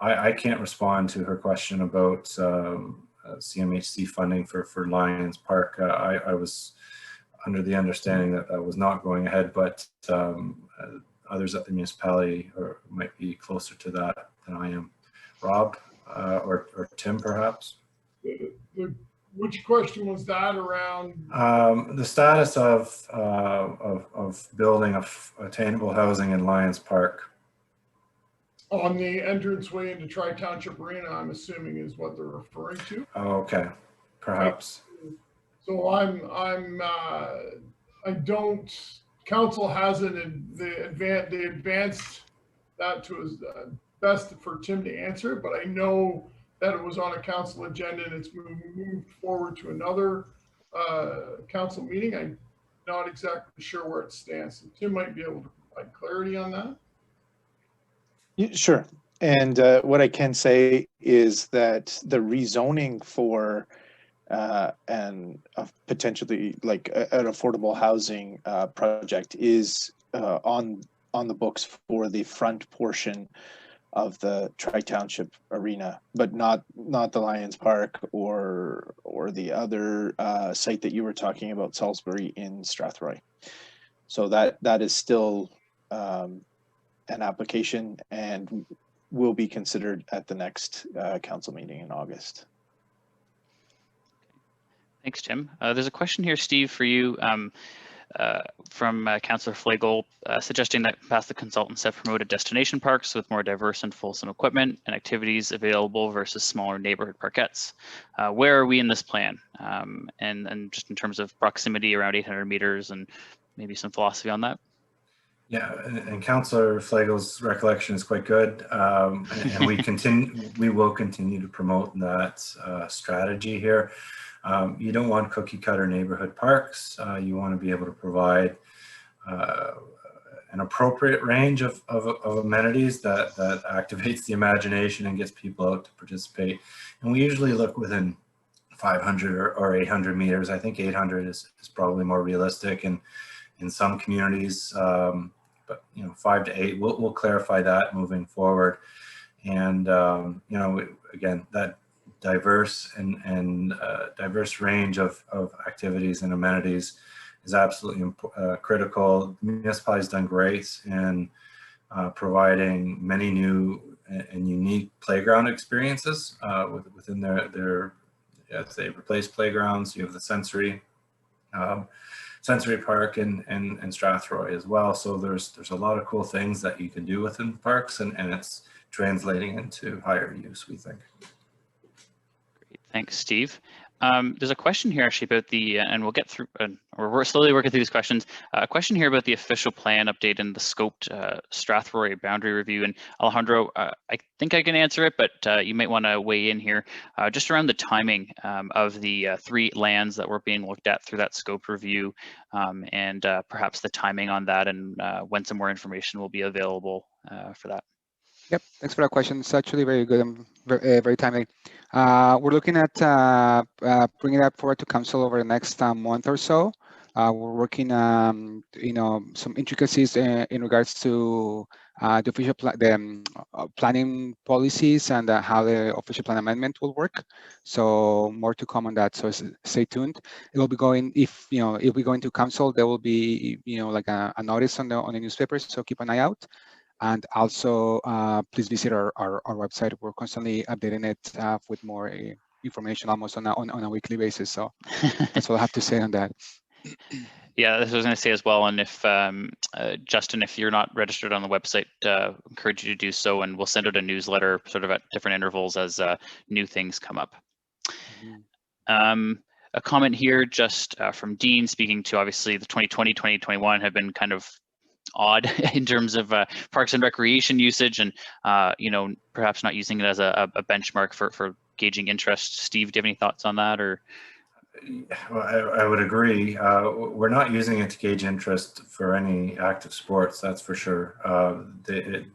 I can't respond to her question about CMHC funding for Lions Park. I was under the understanding that that was not going ahead, but others at the municipality might be closer to that than I am. Rob or Tim, perhaps? Which question was that around? The status of building attainable housing in Lions Park. On the entranceway into Tri-Township Arena, I'm assuming is what they're referring to. Oh, okay, perhaps. So council hasn't, they advanced that to his best for Tim to answer, but I know that it was on a council agenda and it's moved forward to another council meeting. I'm not exactly sure where it stands. So Tim might be able to provide clarity on that. Sure. And what I can say is that the rezoning for potentially like an affordable housing project is on the books for the front portion of the Tri-Township Arena, but not the Lions Park or the other site that you were talking about, Salisbury in Strathroy. So that is still an application and will be considered at the next council meeting in August. Thanks, Tim. There's a question here, Steve, for you from Councillor Flegel, suggesting that past the consultants have promoted destination parks with more diverse and fulsome equipment and activities available versus smaller neighborhood parkettes. Where are we in this plan? And just in terms of proximity, around 800 meters, and maybe some philosophy on that? Yeah, and Councillor Flegel's recollection is quite good, and we will continue to promote that strategy here. You don't want cookie cutter neighborhood parks. You want to be able to provide an appropriate range of amenities that activates the imagination and gets people out to participate. And we usually look within 500 or 800 meters. I think 800 is probably more realistic, and in some communities, but 5 to 8, we'll clarify that moving forward. And again, that diverse and diverse range of activities and amenities is absolutely critical. The municipality has done great in providing many new and unique playground experiences within their as they replace playgrounds. You have the sensory park and Strathroy as well. So there's a lot of cool things that you can do within parks, and it's translating into higher use, we think. Great. Thanks, Steve. There's a question here actually about the, and we'll get through, or we're slowly working through these questions. A question here about the official plan update and the scoped Strathroy boundary review. And Alejandro, I think I can answer it, but you might want to weigh in here just around the timing of the 3 lands that were being looked at through that scope review, and perhaps the timing on that, and when some more information will be available for that. Yep, thanks for that question. It's actually very good and very timely. We're looking at bringing that forward to council over the next month or so. We're working, some intricacies in regards to the official planning policies and how the official plan amendment will work. So more to come on that. So stay tuned. It will be going, if we go into council, there will be like a notice on the newspapers. So keep an eye out. And also, please visit our website. We're constantly updating it with more information almost on a weekly basis. So that's all I have to say on that. Yeah, this was going to say as well. And if Justin, if you're not registered on the website, encourage you to do so, and we'll send out a newsletter sort of at different intervals as new things come up. Mm-hmm. A comment here just from Dean, speaking to obviously the 2020, 2021 have been kind of odd in terms of parks and recreation usage, and perhaps not using it as a benchmark for gauging interest. Steve, do you have any thoughts on that? Or well, I would agree. We're not using it to gauge interest for any active sports, that's for sure.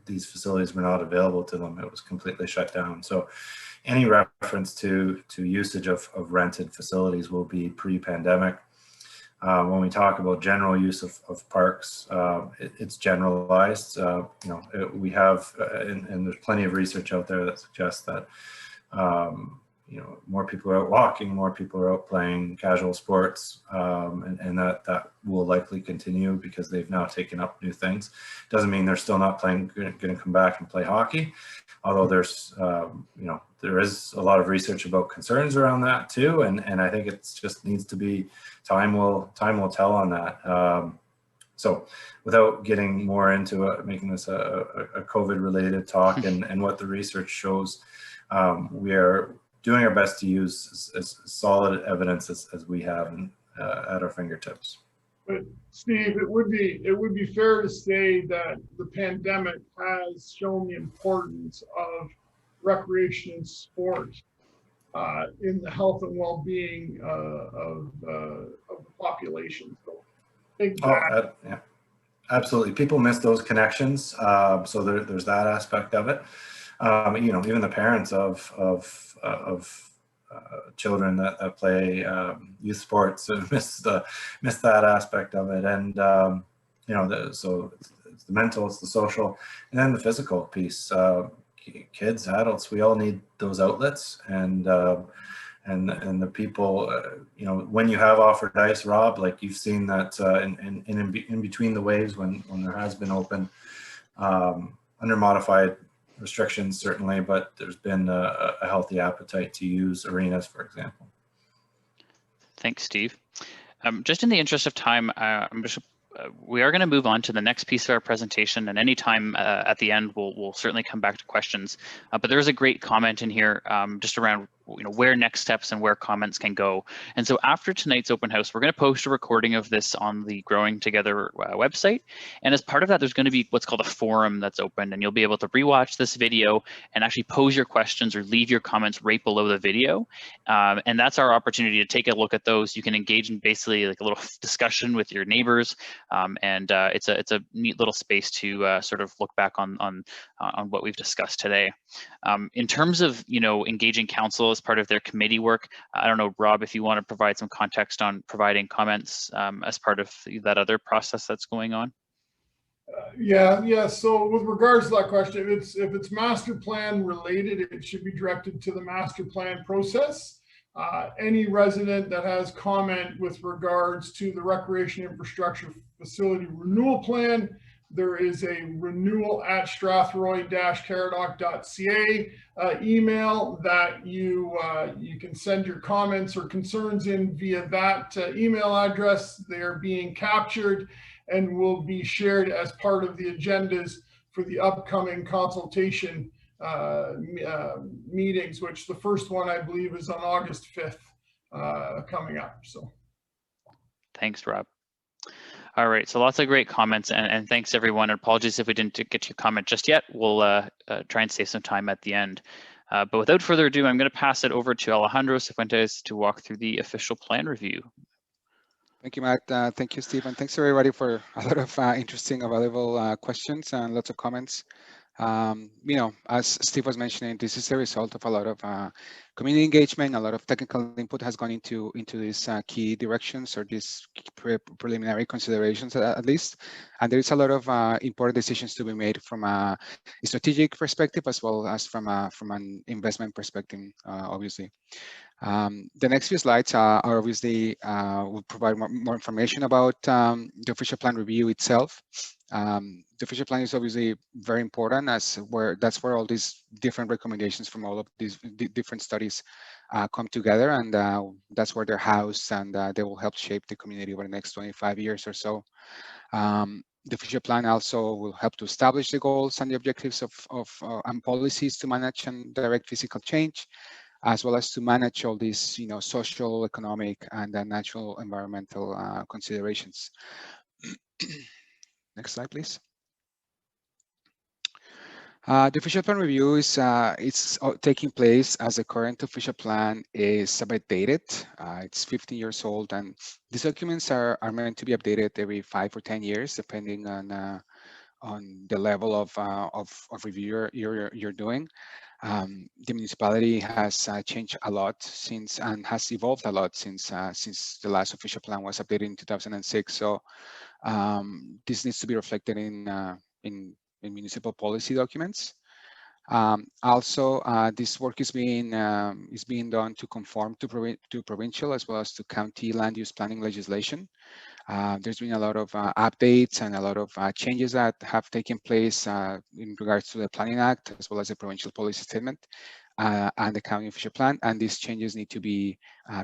These facilities were not available to them. It was completely shut down. So any reference to usage of rented facilities will be pre-pandemic. When we talk about general use of parks, it's generalized. We have, and there's plenty of research out there that suggests that, more people are out walking, more people are out playing casual sports, and that will likely continue because they've now taken up new things. Doesn't mean they're still not going to come back and play hockey, although there's, there is a lot of research about concerns around that too, and I think it just needs to be, time will tell on that. So without getting more into making this a COVID related talk and what the research shows, we are doing our best to use as solid evidence as we have at our fingertips. But Steve, it would be fair to say that the pandemic has shown the importance of recreation and sport in the health and well-being of the population. So, yeah, absolutely. People miss those connections. So there's that aspect of it. Even the parents of children that play youth sports miss that aspect of it, and so it's the mental, it's the social, and then the physical piece. Kids, adults, we all need those outlets, and the people, when you have offered ice, Rob, like you've seen that in between the waves when there has been open, under modified restrictions certainly, but there's been a healthy appetite to use arenas, for example. Thanks, Steve. Just in the interest of time, we are going to move on to the next piece of our presentation, and anytime at the end, we'll certainly come back to questions. But there is a great comment in here just around where next steps and where comments can go. And so after tonight's open house, we're going to post a recording of this on the Growing Together website. And as part of that, there's going to be what's called a forum that's open, and you'll be able to rewatch this video and actually pose your questions or leave your comments right below the video. And that's our opportunity to take a look at those. You can engage in basically like a little discussion with your neighbors, and it's a neat little space to sort of look back on what we've discussed today. In terms of engaging council as part of their committee work, I don't know, Rob, if you want to provide some context on providing comments as part of that other process that's going on. Yeah. So with regards to that question, if it's master plan related, it should be directed to the master plan process. Any resident that has comment with regards to the recreation infrastructure facility renewal plan, there is a renewal@strathroy-caradoc.ca email that you can send your comments or concerns in via that email address. They're being captured and will be shared as part of the agendas for the upcoming consultation meetings, which the first one I believe is on August 5th. coming up. So Thanks, Rob. All right, so lots of great comments, and thanks everyone. Apologies if we didn't get to your comment just yet. We'll try and save some time at the end. But without further ado, I'm going to pass it over to Alejandro Cifuentes to walk through the official plan review. Thank you, Matt. Thank you, Steve, and thanks everybody for a lot of interesting, valuable questions and lots of comments. You know, as Steve was mentioning, this is a result of a lot of community engagement. A lot of technical input has gone into these key directions or these preliminary considerations, at least. And there is a lot of important decisions to be made from a strategic perspective as well as from an investment perspective, obviously. The next few slides are obviously will provide more information about the official plan review itself. The official plan is obviously very important as that's where all these different recommendations from all of these different studies come together, and that's where they're housed, and they will help shape the community over the next 25 years or so. The official plan also will help to establish the goals and the objectives and policies to manage and direct physical change, as well as to manage all these, you know, social, economic, and natural environmental considerations. Next slide, please. The official plan review is it's taking place as the current official plan is a bit dated. It's 15 years old, and these documents are meant to be updated every 5 or 10 years, depending on the level of review you're doing. The municipality has changed a lot since and has evolved a lot since the last official plan was updated in 2006. So this needs to be reflected in municipal policy documents. Also, this work is being done to conform to provincial as well as to county land use planning legislation. There's been a lot of updates and a lot of changes that have taken place in regards to the Planning Act as well as the provincial policy statement and the county official plan, and these changes need to be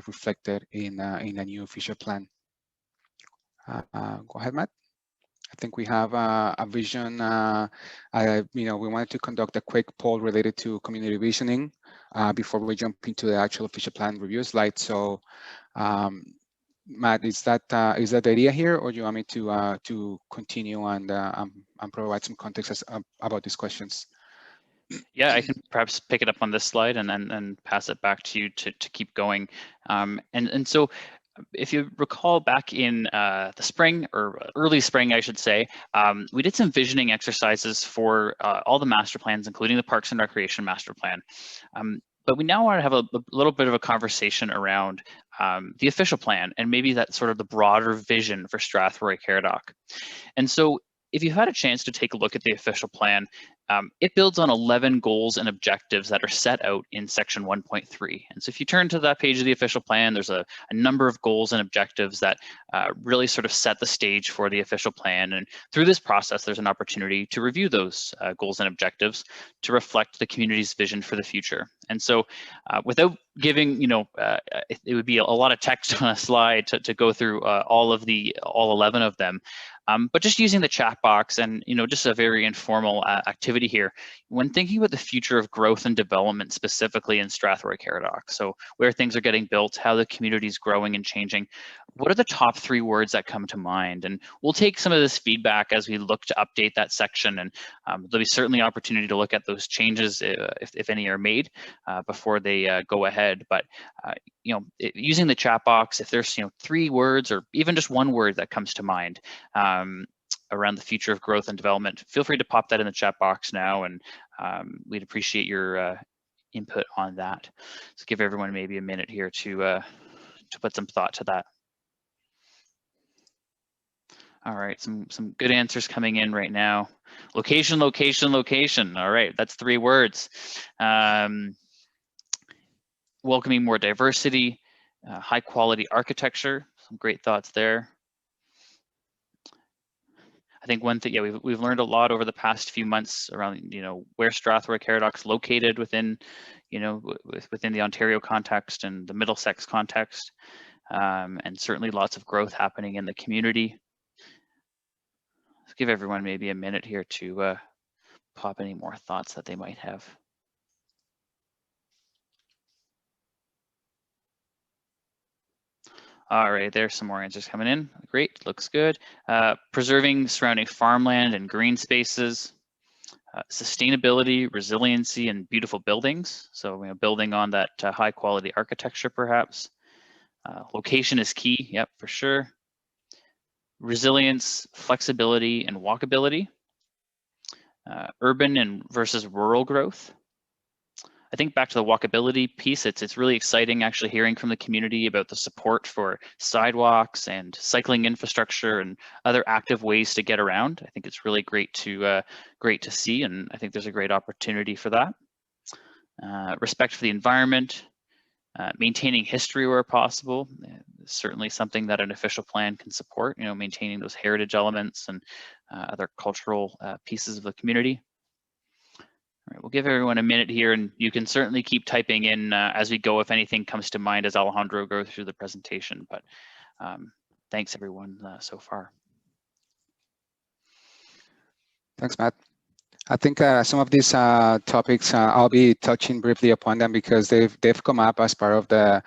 reflected in a new official plan. Go ahead, Matt. I think we have a vision. You know, we wanted to conduct a quick poll related to community visioning before we jump into the actual official plan review slide. So, Matt, is that the idea here, or do you want me to continue and provide some context about these questions? Yeah, I can perhaps pick it up on this slide and then pass it back to you to keep going. And so, if you recall back in the spring, or early spring, I should say, we did some visioning exercises for all the master plans, including the Parks and Recreation Master Plan. But we now want to have a little bit of a conversation around the official plan and maybe that sort of the broader vision for Strathroy-Caradoc. And so if you've had a chance to take a look at the official plan, it builds on 11 goals and objectives that are set out in section 1.3. And so if you turn to that page of the official plan, there's a number of goals and objectives that really sort of set the stage for the official plan. And through this process, there's an opportunity to review those goals and objectives to reflect the community's vision for the future. And so without giving, it would be a lot of text on a slide to go through all 11 of them. But just using the chat box and, just a very informal activity here, when thinking about the future of growth and development, specifically in Strathroy-Caradoc, so where things are getting built, how the community is growing and changing, what are the top 3 words that come to mind? And we'll take some of this feedback as we look to update that section, and there'll be certainly opportunity to look at those changes if any are made before they go ahead. But using the chat box, if there's 3 words or even just 1 word that comes to mind around the future of growth and development, feel free to pop that in the chat box now, and we'd appreciate your input on that. So give everyone maybe a minute here to put some thought to that. All right, some good answers coming in right now. Location, location, location. All right, that's 3 words. Welcoming more diversity, high quality architecture, some great thoughts there. I think one thing, we've learned a lot over the past few months around, where Strathroy-Caradoc's located within, within the Ontario context and the Middlesex context, and certainly lots of growth happening in the community. Let's give everyone maybe a minute here to pop any more thoughts that they might have. All right, there's some more answers coming in. Great, looks good. Preserving surrounding farmland and green spaces. Sustainability, resiliency, and beautiful buildings. So, building on that high quality architecture, perhaps. Location is key, yep, for sure. Resilience, flexibility, and walkability. Urban and versus rural growth. I think back to the walkability piece, it's really exciting actually hearing from the community about the support for sidewalks and cycling infrastructure and other active ways to get around. I think it's really great to see, and I think there's a great opportunity for that. Respect for the environment, maintaining history where possible, certainly something that an official plan can support, maintaining those heritage elements and other cultural pieces of the community. All right, we'll give everyone a minute here, and you can certainly keep typing in as we go if anything comes to mind as Alejandro goes through the presentation, but thanks everyone so far. Thanks, Matt. I think some of these topics I'll be touching briefly upon them because they've come up as part of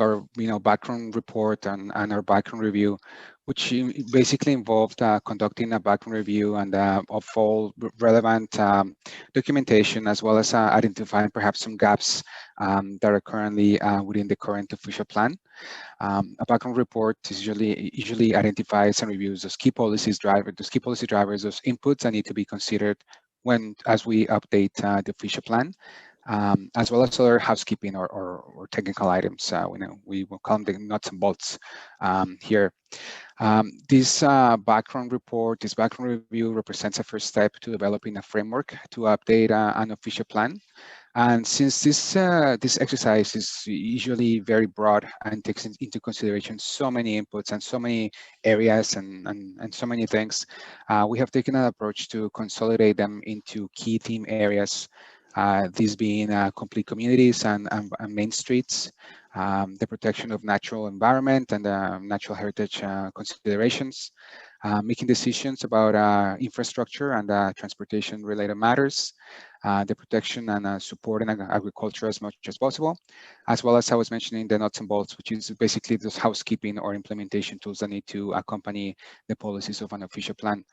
our background report and our background review, which basically involved conducting a background review and of all relevant documentation, as well as identifying perhaps some gaps that are currently within the current official plan. A background report is usually identifies and reviews those key policy drivers, those inputs that need to be considered as we update the official plan, as well as other housekeeping or technical items. We will call them the nuts and bolts here. This background review represents a first step to developing a framework to update an official plan. And since this exercise is usually very broad and takes into consideration so many inputs and so many areas and so many things, we have taken an approach to consolidate them into key theme areas. These being complete communities and main streets, the protection of natural environment and natural heritage considerations, making decisions about infrastructure and transportation related matters, the protection and supporting agriculture as much as possible, as well as I was mentioning the nuts and bolts, which is basically those housekeeping or implementation tools that need to accompany the policies of an official plan.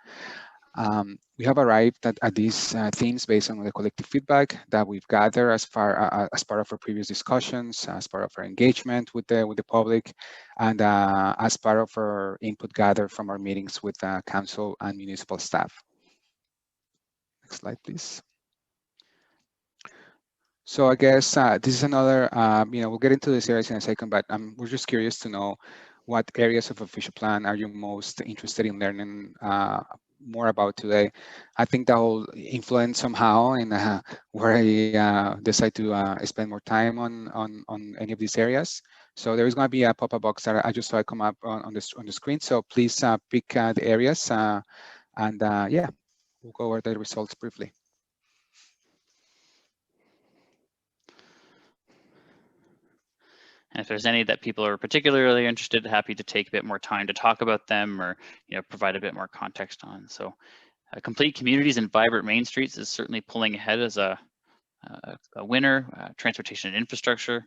We have arrived at these themes based on the collective feedback that we've gathered as part of our previous discussions, as part of our engagement with the public, and as part of our input gathered from our meetings with council and municipal staff. Next slide, please. So I guess this is another, we'll get into this areas in a second, but we're just curious to know what areas of official plan are you most interested in learning more about today. I think that will influence somehow in where I decide to spend more time on any of these areas. So there is going to be a pop-up box that I just saw come up on the screen. So please pick the areas and yeah, we'll go over the results briefly. And if there's any that people are particularly interested, happy to take a bit more time to talk about them or provide a bit more context on. So complete communities and vibrant main streets is certainly pulling ahead as a winner, transportation and infrastructure.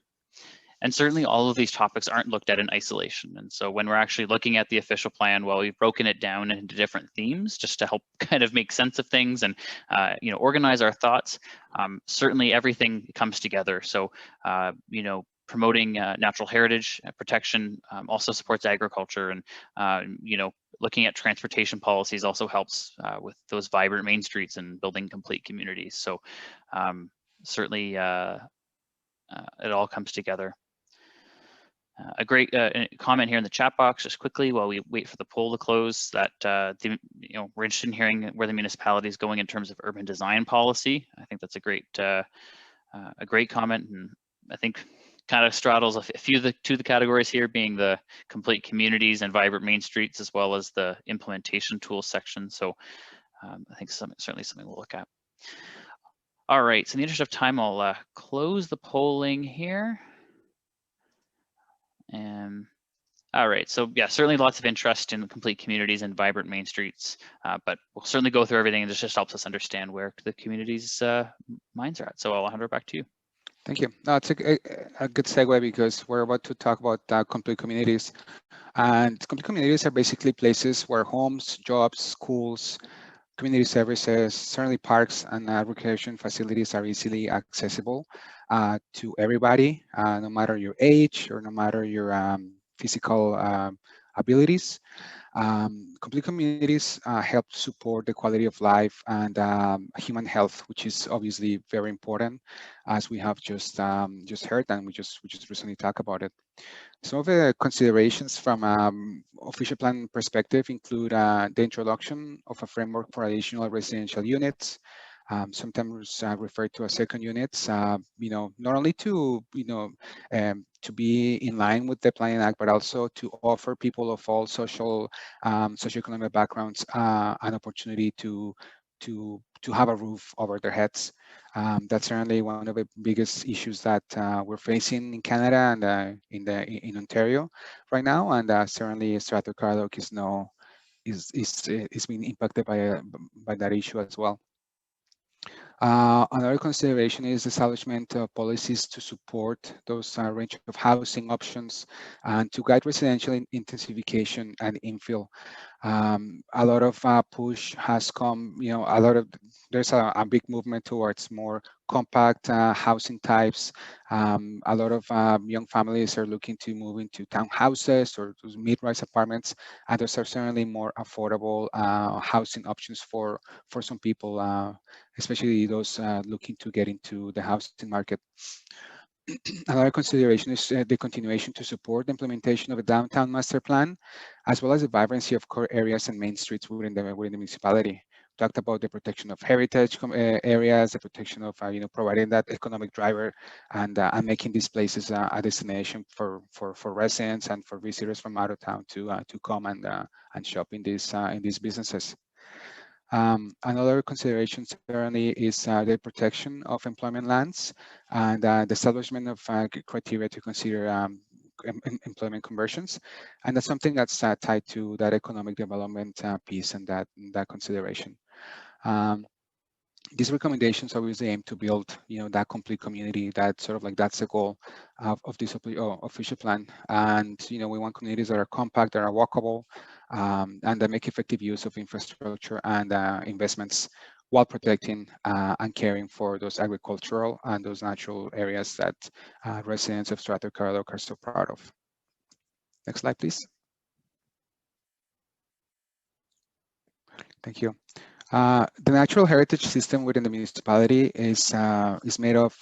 And certainly all of these topics aren't looked at in isolation. And so when we're actually looking at the official plan, well, we've broken it down into different themes just to help kind of make sense of things and organize our thoughts. Certainly everything comes together. So promoting natural heritage protection also supports agriculture, and looking at transportation policies also helps with those vibrant main streets and building complete communities. So certainly it all comes together. A great comment here in the chat box, just quickly while we wait for the poll to close, that we're interested in hearing where the municipality is going in terms of urban design policy. I think that's a great comment, and I think kind of straddles a few of the categories here, being the complete communities and vibrant main streets, as well as the implementation tools section. So I think certainly something we'll look at. All right, so in the interest of time, I'll close the polling here. All right, so yeah, certainly lots of interest in complete communities and vibrant main streets, but we'll certainly go through everything, and this just helps us understand where the community's minds are at. So Alejandro, back to you. Thank you. No, it's a good segue because we're about to talk about complete communities. And complete communities are basically places where homes, jobs, schools, community services, certainly parks and recreation facilities are easily accessible to everybody, no matter your age or no matter your physical abilities. Complete communities help support the quality of life and human health, which is obviously very important, as we have just heard, and we just recently talked about it. Some of the considerations from official plan perspective include the introduction of a framework for additional residential units, sometimes referred to as second units, not only to be in line with the Planning Act, but also to offer people of all socioeconomic backgrounds an opportunity to have a roof over their heads. That's certainly one of the biggest issues that we're facing in Canada and in Ontario right now, and certainly Strathroy-Caradoc is being impacted by that issue as well. Another consideration is establishment of policies to support those range of housing options and to guide residential intensification and infill. A lot of push has come, there's a big movement towards more compact housing types. A lot of young families are looking to move into townhouses or those mid-rise apartments, and those are certainly more affordable housing options for some people, especially those looking to get into the housing market. Another consideration is the continuation to support the implementation of a downtown master plan, as well as the vibrancy of core areas and main streets within the municipality. Talked about the protection of heritage areas, the protection of providing that economic driver, and making these places a destination for residents and for visitors from out of town to come and shop in these businesses. Another consideration certainly is the protection of employment lands and the establishment of criteria to consider employment conversions. And that's something that's tied to that economic development piece and that consideration. These recommendations obviously aim to build, that complete community. That sort of like that's the goal of this official plan. And we want communities that are compact, that are walkable, and that make effective use of infrastructure and investments while protecting and caring for those agricultural and those natural areas that residents of Strathroy-Caradoc are so proud of. Next slide, please. Thank you. The natural heritage system within the municipality is made of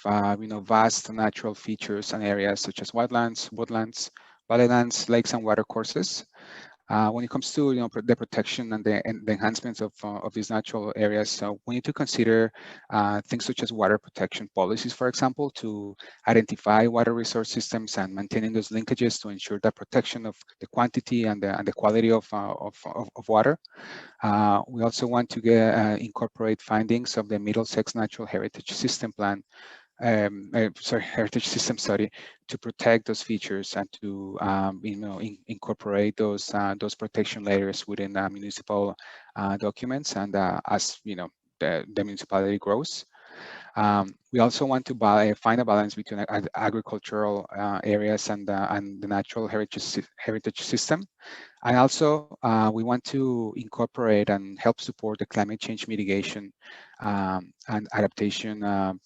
vast natural features and areas such as wetlands, woodlands, valleylands, lakes, and watercourses. When it comes to the protection and the enhancements of these natural areas, so we need to consider things such as water protection policies, for example, to identify water resource systems and maintaining those linkages to ensure that protection of the quantity and the quality of water. We also want to incorporate findings of the Middlesex Natural Heritage System Plan, Heritage System Study, to protect those features and to incorporate those protection layers within municipal documents. And as the municipality grows, we also want to find a balance between agricultural areas and the natural heritage system. And also, we want to incorporate and help support the climate change mitigation and adaptation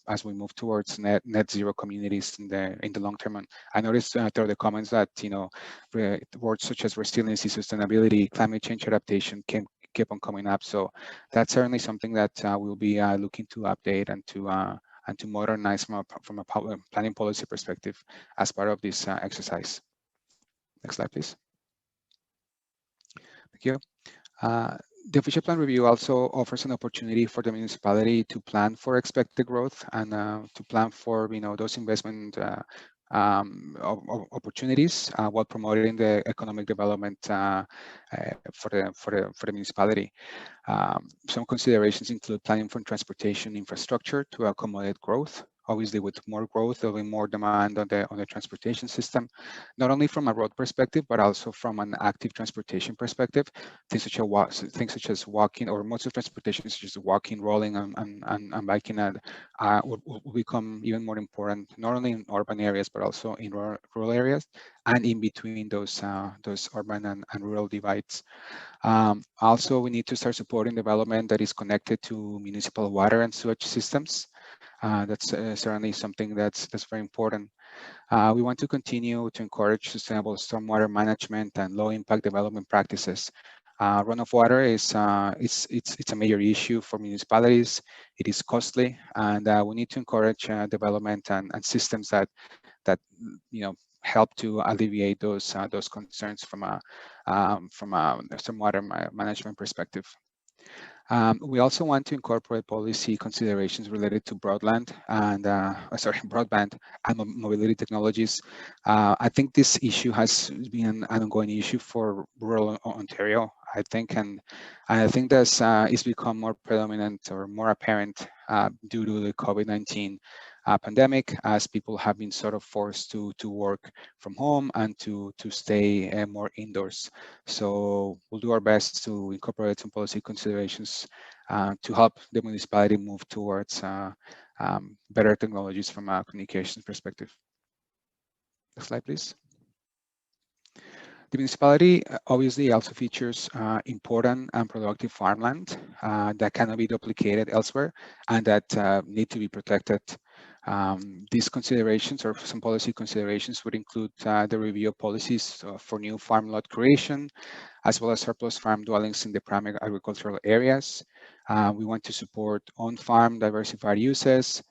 as we move towards net zero communities in the long term. And I noticed through the comments that words such as resiliency, sustainability, climate change adaptation keep on coming up. So that's certainly something that we'll be looking to update and to modernize from a planning policy perspective as part of this exercise. Next slide, please. Thank you. The official plan review also offers an opportunity for the municipality to plan for expected growth and to plan for those investment opportunities while promoting the economic development for the municipality. Some considerations include planning for transportation infrastructure to accommodate growth, Obviously, with more growth, there'll be more demand on the transportation system, not only from a road perspective, but also from an active transportation perspective. Things such as walking, or modes of transportation such as walking, rolling, and biking will become even more important, not only in urban areas, but also in rural areas, and in between those urban and rural divides. Also, we need to start supporting development that is connected to municipal water and sewage systems. That's certainly something that's very important. We want to continue to encourage sustainable stormwater management and low-impact development practices. Runoff water is it's a major issue for municipalities. It is costly, and we need to encourage development and systems that help to alleviate those concerns from a stormwater management perspective. We also want to incorporate policy considerations related to broadband and mobility technologies. I think this issue has been an ongoing issue for rural Ontario, I think, and I think this is become more predominant or more apparent due to the COVID-19 pandemic, as people have been sort of forced to work from home and to stay more indoors. So we'll do our best to incorporate some policy considerations to help the municipality move towards better technologies from a communications perspective. Next slide, please. The municipality obviously also features important and productive farmland that cannot be duplicated elsewhere and that need to be protected. These considerations, or some policy considerations, would include the review of policies for new farm lot creation, as well as surplus farm dwellings in the primary agricultural areas. We want to support on-farm diversified uses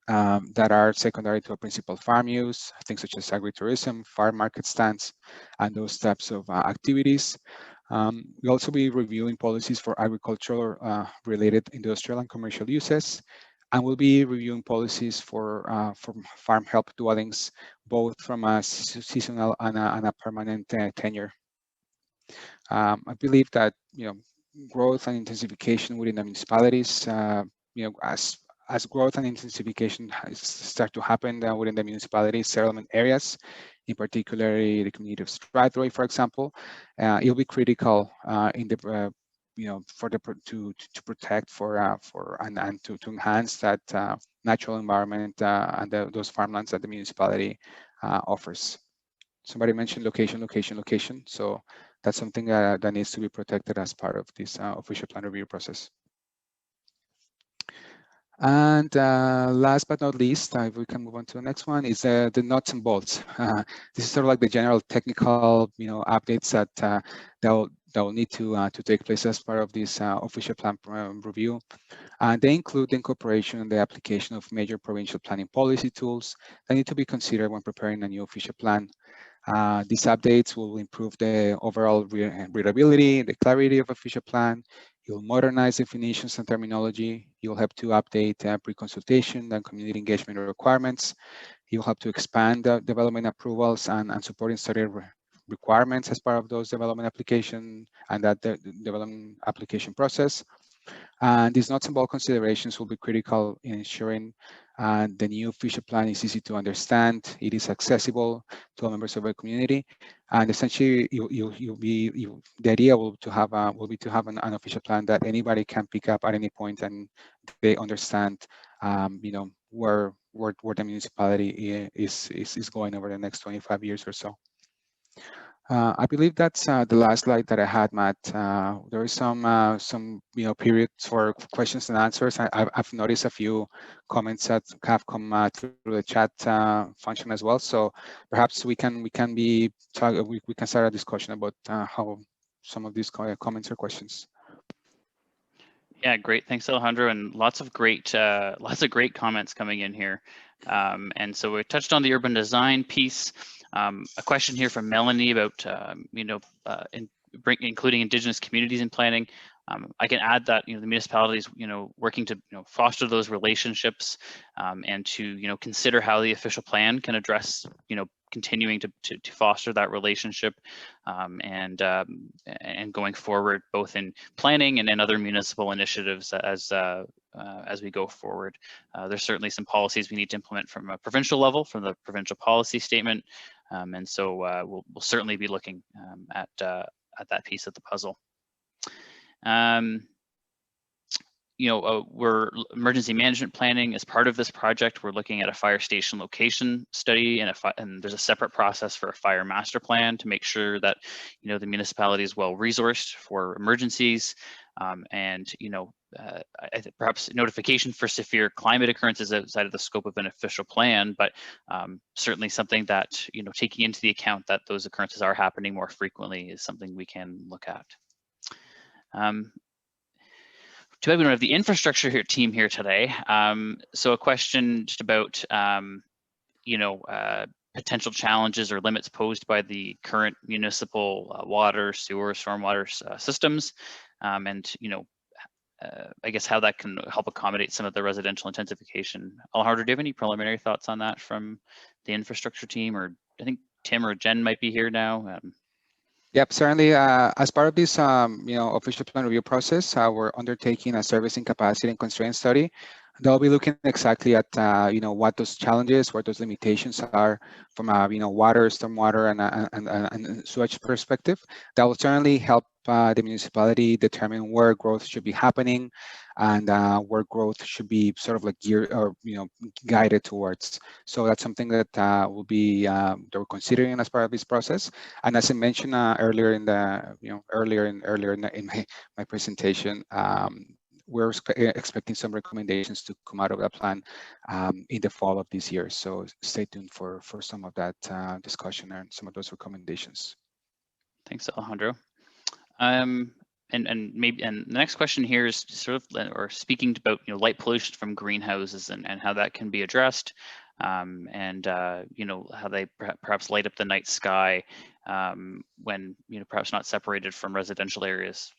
that are secondary to a principal farm use, things such as agritourism, farm market stands, and those types of activities. We'll also be reviewing policies for agricultural related industrial and commercial uses, and we'll be reviewing policies for farm help dwellings, both from a seasonal and a permanent tenure. I believe that growth and intensification within the municipalities, as growth and intensification start to happen within the municipality settlement areas, in particular the community of Strathroy, for example, it'll be critical in the to protect and to enhance that natural environment and those farmlands that the municipality offers. Somebody mentioned location. So that's something that needs to be protected as part of this official plan review process. And last but not least, if we can move on to the next one, is the nuts and bolts. This is sort of like the general technical, updates that will need to take place as part of this official plan review. They include the incorporation and the application of major provincial planning policy tools that need to be considered when preparing a new official plan. These updates will improve the overall readability, the clarity of official plan. You'll modernize definitions and terminology. You'll help to update pre-consultation and community engagement requirements. You'll help to expand development approvals and supporting study requirements as part of those development application and that development application process. And these nuts and bolts considerations will be critical in ensuring the new official plan is easy to understand, it is accessible to all members of the community, and essentially the idea will be to have an official plan that anybody can pick up at any point and they understand, where the municipality is going over the next 25 years or so. I believe that's the last slide that I had, Matt. There is some periods for questions and answers. I've noticed a few comments that have come through the chat function as well. So perhaps we can start a discussion about how some of these comments or questions. Yeah, great. Thanks, Alejandro, and lots of great comments coming in here. And so we touched on the urban design piece. A question here from Melanie about including Indigenous communities in planning. I can add that the municipalities working to foster those relationships and to consider how the official plan can address continuing to foster that relationship and going forward, both in planning and in other municipal initiatives as as we go forward. There's certainly some policies we need to implement from a provincial level, from the provincial policy statement, and so we'll certainly be looking at that piece of the puzzle. We're emergency management planning as part of this project. We're looking at a fire station location study, and there's a separate process for a fire master plan to make sure that the municipality is well resourced for emergencies, and perhaps notification for severe climate occurrences outside of the scope of an official plan, but certainly something that taking into the account that those occurrences are happening more frequently is something we can look at. Too bad we don't have the infrastructure team here today. So a question just about, potential challenges or limits posed by the current municipal water, sewer, stormwater systems, and I guess how that can help accommodate some of the residential intensification. Alejandro, do you have any preliminary thoughts on that from the infrastructure team? Or I think Tim or Jen might be here now. Yep, certainly. As part of this, official plan review process, we're undertaking a servicing capacity and constraint study. They'll be looking exactly at, what those challenges, what those limitations are from a, water, stormwater, and sewage perspective. That will certainly help the municipality determine where growth should be happening and where growth should be sort of like geared or, guided towards. So that's something that will be they're considering as part of this process. And as I mentioned earlier in the, earlier in my presentation, we're expecting some recommendations to come out of that plan in the fall of this year. So stay tuned for some of that discussion and some of those recommendations. Thanks, Alejandro. And the next question here is sort of, or speaking about light pollution from greenhouses and how that can be addressed, and how they perhaps light up the night sky when perhaps not separated from residential areas.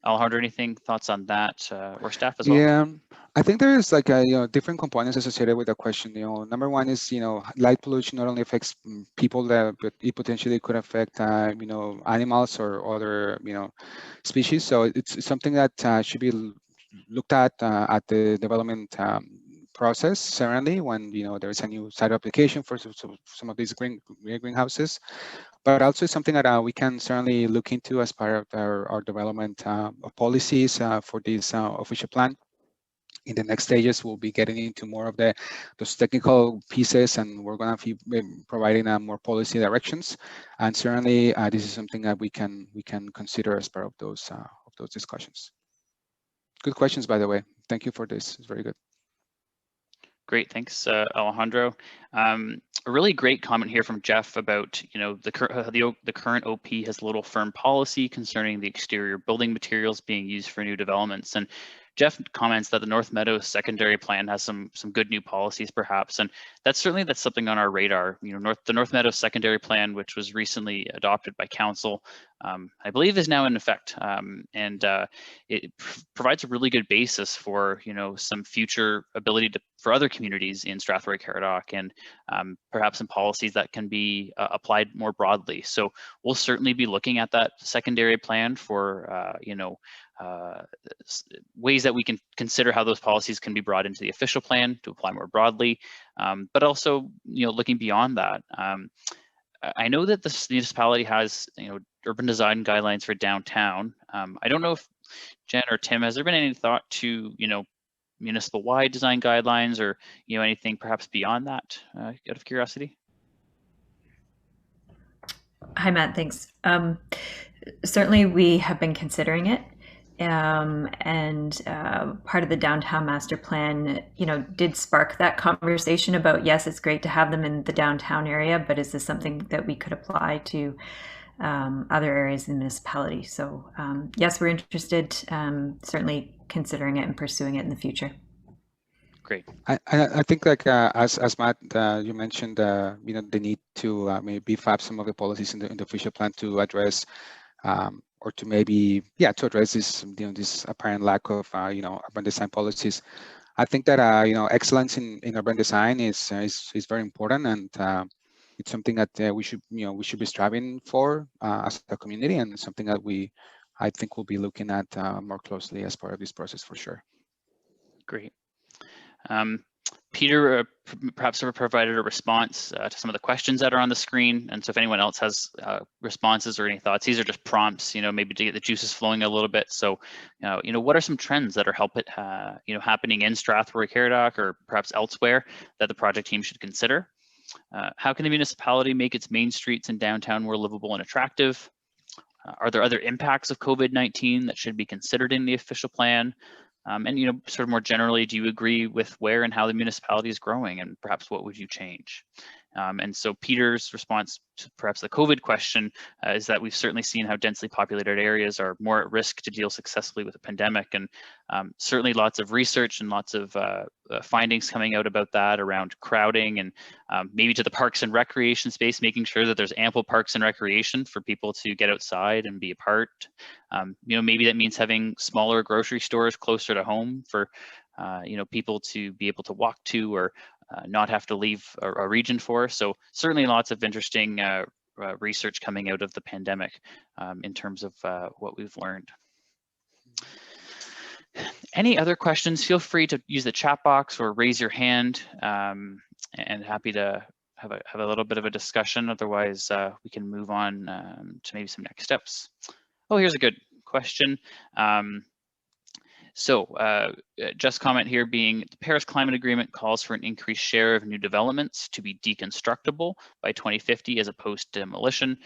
Alejandro, thoughts on that, or staff as well? Yeah, I think there is like different components associated with the question. Number one is light pollution not only affects people, but it potentially could affect animals or other species. So it's something that should be looked at the development process, certainly when there is a new site application for some of these greenhouses. But also something that we can certainly look into as part of our development of policies for this official plan. In the next stages, we'll be getting into more of those technical pieces, and we're going to be providing more policy directions. And certainly, this is something that we can consider as part of those discussions. Good questions, by the way. Thank you for this. It's very good. Great, thanks, Alejandro. A really great comment here from Jeff about the current OP has little firm policy concerning the exterior building materials being used for new developments. And Jeff comments that the North Meadows secondary plan has some good new policies, perhaps, and that's something on our radar. The North Meadows secondary plan, which was recently adopted by council, I believe is now in effect, and it provides a really good basis for some future ability for other communities in Strathroy-Caradoc, and perhaps some policies that can be applied more broadly. So we'll certainly be looking at that secondary plan for ways that we can consider how those policies can be brought into the official plan to apply more broadly, but also looking beyond that. I know that this municipality has urban design guidelines for downtown. I don't know if Jen or Tim, has there been any thought to municipal wide design guidelines or anything perhaps beyond that, out of curiosity? Hi, Matt, thanks. Certainly we have been considering it. And part of the downtown master plan, did spark that conversation about, yes, it's great to have them in the downtown area, but is this something that we could apply to other areas in the municipality? So yes, we're interested, certainly considering it and pursuing it in the future. Great. I think like as Matt, you mentioned, the need to maybe beef up some of the policies in the official plan to address or to maybe, to address this, this apparent lack of, urban design policies. I think that, excellence in urban design is very important, and it's something that we should be striving for as a community, and something that I think we'll be looking at more closely as part of this process for sure. Great. Peter perhaps provided a response to some of the questions that are on the screen. And so if anyone else has responses or any thoughts, these are just prompts, maybe to get the juices flowing a little bit. So, what are some trends that are happening in Strathroy-Caradoc or perhaps elsewhere that the project team should consider? How can the municipality make its main streets and downtown more livable and attractive? Are there other impacts of COVID-19 that should be considered in the official plan? And sort of more generally, do you agree with where and how the municipality is growing, and perhaps what would you change? And so Peter's response to perhaps the COVID question is that we've certainly seen how densely populated areas are more at risk to deal successfully with a pandemic, and certainly lots of research and lots of findings coming out about that around crowding and maybe to the parks and recreation space, making sure that there's ample parks and recreation for people to get outside and be a part. Maybe that means having smaller grocery stores closer to home for people to be able to walk to or not have to leave a region for. So certainly lots of interesting research coming out of the pandemic in terms of what we've learned. Any other questions? Feel free to use the chat box or raise your hand, and happy to have a little bit of a discussion. Otherwise, we can move on to maybe some next steps. Oh, here's a good question. Just comment here being the Paris Climate Agreement calls for an increased share of new developments to be deconstructible by 2050 as opposed to demolition.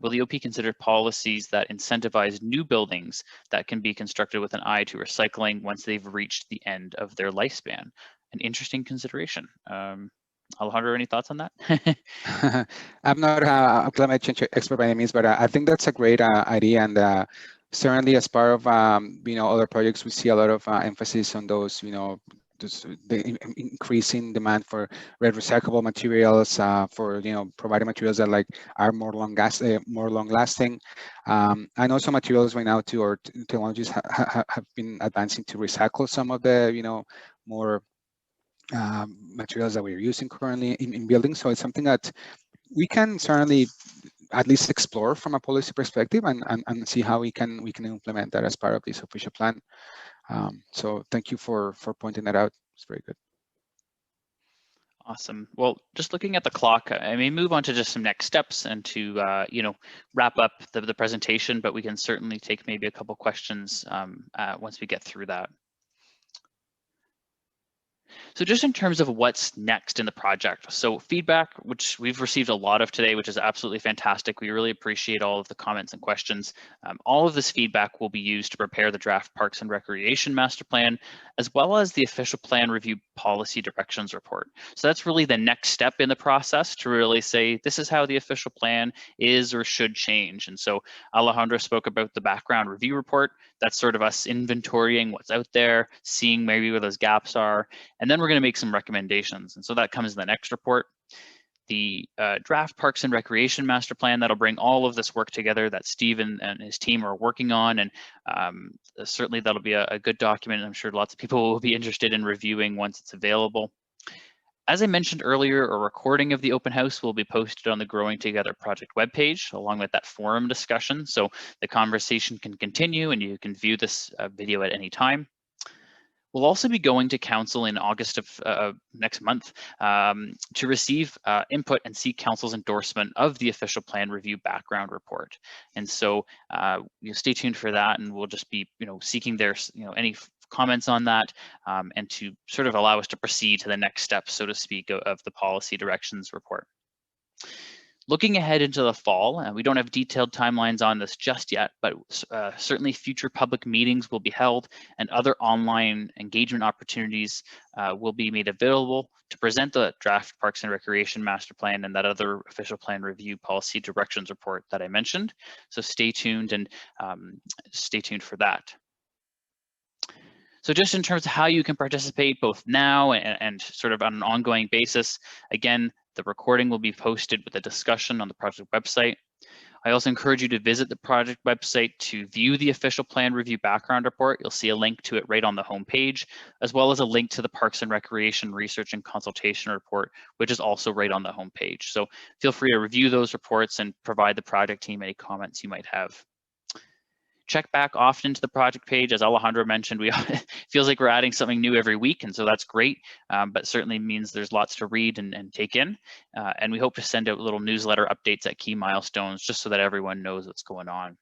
Will the OP consider policies that incentivize new buildings that can be constructed with an eye to recycling once they've reached the end of their lifespan? An interesting consideration. Alejandro, any thoughts on that? I'm not a climate change expert by any means, but I think that's a great idea. And certainly as part of, other projects, we see a lot of emphasis on those, the increasing demand for recyclable materials, for, providing materials that are more long lasting. I know some materials right now too, or technologies have been advancing to recycle some of the, more materials that we're using currently in buildings. So it's something that we can certainly at least explore from a policy perspective and see how we can implement that as part of this official plan. So thank you for pointing that out. It's very good. Awesome. Well, just looking at the clock, I may move on to just some next steps and to wrap up the presentation, but we can certainly take maybe a couple questions once we get through that. So just in terms of what's next in the project, so feedback, which we've received a lot of today, which is absolutely fantastic. We really appreciate all of the comments and questions. All of this feedback will be used to prepare the draft Parks and Recreation Master Plan, as well as the official plan review policy directions report. So that's really the next step in the process to really say, this is how the official plan is or should change. And so Alejandro spoke about the background review report. That's sort of us inventorying what's out there, seeing maybe where those gaps are, and then we're going to make some recommendations. And so that comes in the next report. The draft Parks and Recreation Master Plan, that'll bring all of this work together that Steve and his team are working on. And certainly that'll be a good document. I'm sure lots of people will be interested in reviewing once it's available. As I mentioned earlier, a recording of the open house will be posted on the Growing Together project webpage, along with that forum discussion. So the conversation can continue and you can view this video at any time. We'll also be going to Council in August of next month to receive input and seek Council's endorsement of the official plan review background report. And so stay tuned for that, and we'll just be seeking their any comments on that and to sort of allow us to proceed to the next step, so to speak, of the policy directions report. Looking ahead into the fall, we don't have detailed timelines on this just yet, but certainly future public meetings will be held and other online engagement opportunities will be made available to present the draft Parks and Recreation Master Plan and that other official plan review policy directions report that I mentioned. So stay tuned and stay tuned for that. So just in terms of how you can participate both now and sort of on an ongoing basis, again, the recording will be posted with a discussion on the project website. I also encourage you to visit the project website to view the official plan review background report. You'll see a link to it right on the homepage, as well as a link to the Parks and Recreation Research and Consultation report, which is also right on the homepage. So feel free to review those reports and provide the project team any comments you might have. check back often to the project page. As Alejandro mentioned, it feels like we're adding something new every week, and so that's great, but certainly means there's lots to read and take in. And we hope to send out little newsletter updates at key milestones just so that everyone knows what's going on.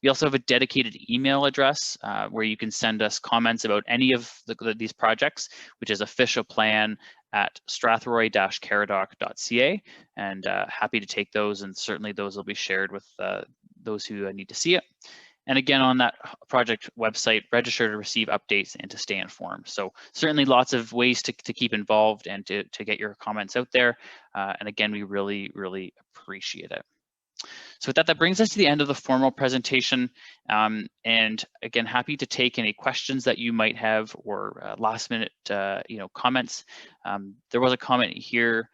We also have a dedicated email address where you can send us comments about any of these projects, which is officialplan@strathroy-caradoc.ca, and happy to take those, and certainly those will be shared with those who need to see it. And again, on that project website, register to receive updates and to stay informed. So certainly lots of ways to keep involved and to get your comments out there. And again, we really, really appreciate it. So with that, that brings us to the end of the formal presentation. And again, happy to take any questions that you might have or last minute comments. There was a comment here,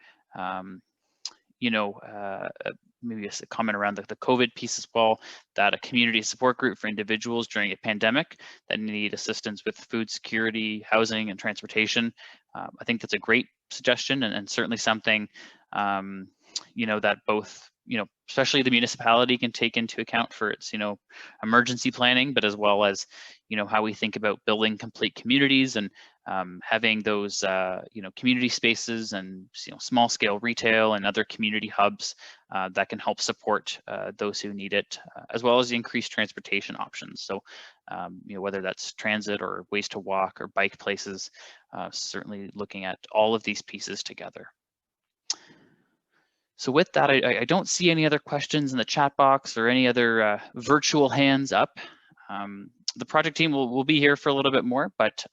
maybe a comment around the COVID piece as well, that a community support group for individuals during a pandemic that need assistance with food security, housing, and transportation. I think that's a great suggestion, and certainly something, that both, especially the municipality can take into account for its, emergency planning, but as well as, how we think about building complete communities and having those, community spaces and, small scale retail and other community hubs that can help support those who need it, as well as the increased transportation options. So, whether that's transit or ways to walk or bike places, certainly looking at all of these pieces together. So with that, I don't see any other questions in the chat box or any other virtual hands up. The project team will be here for a little bit more, but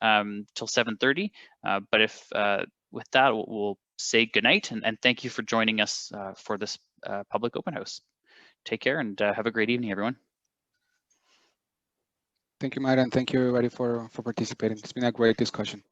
till 7:30. But if with that, we'll say goodnight and thank you for joining us for this public open house. Take care and have a great evening, everyone. Thank you, Matt, and thank you everybody for participating. It's been a great discussion.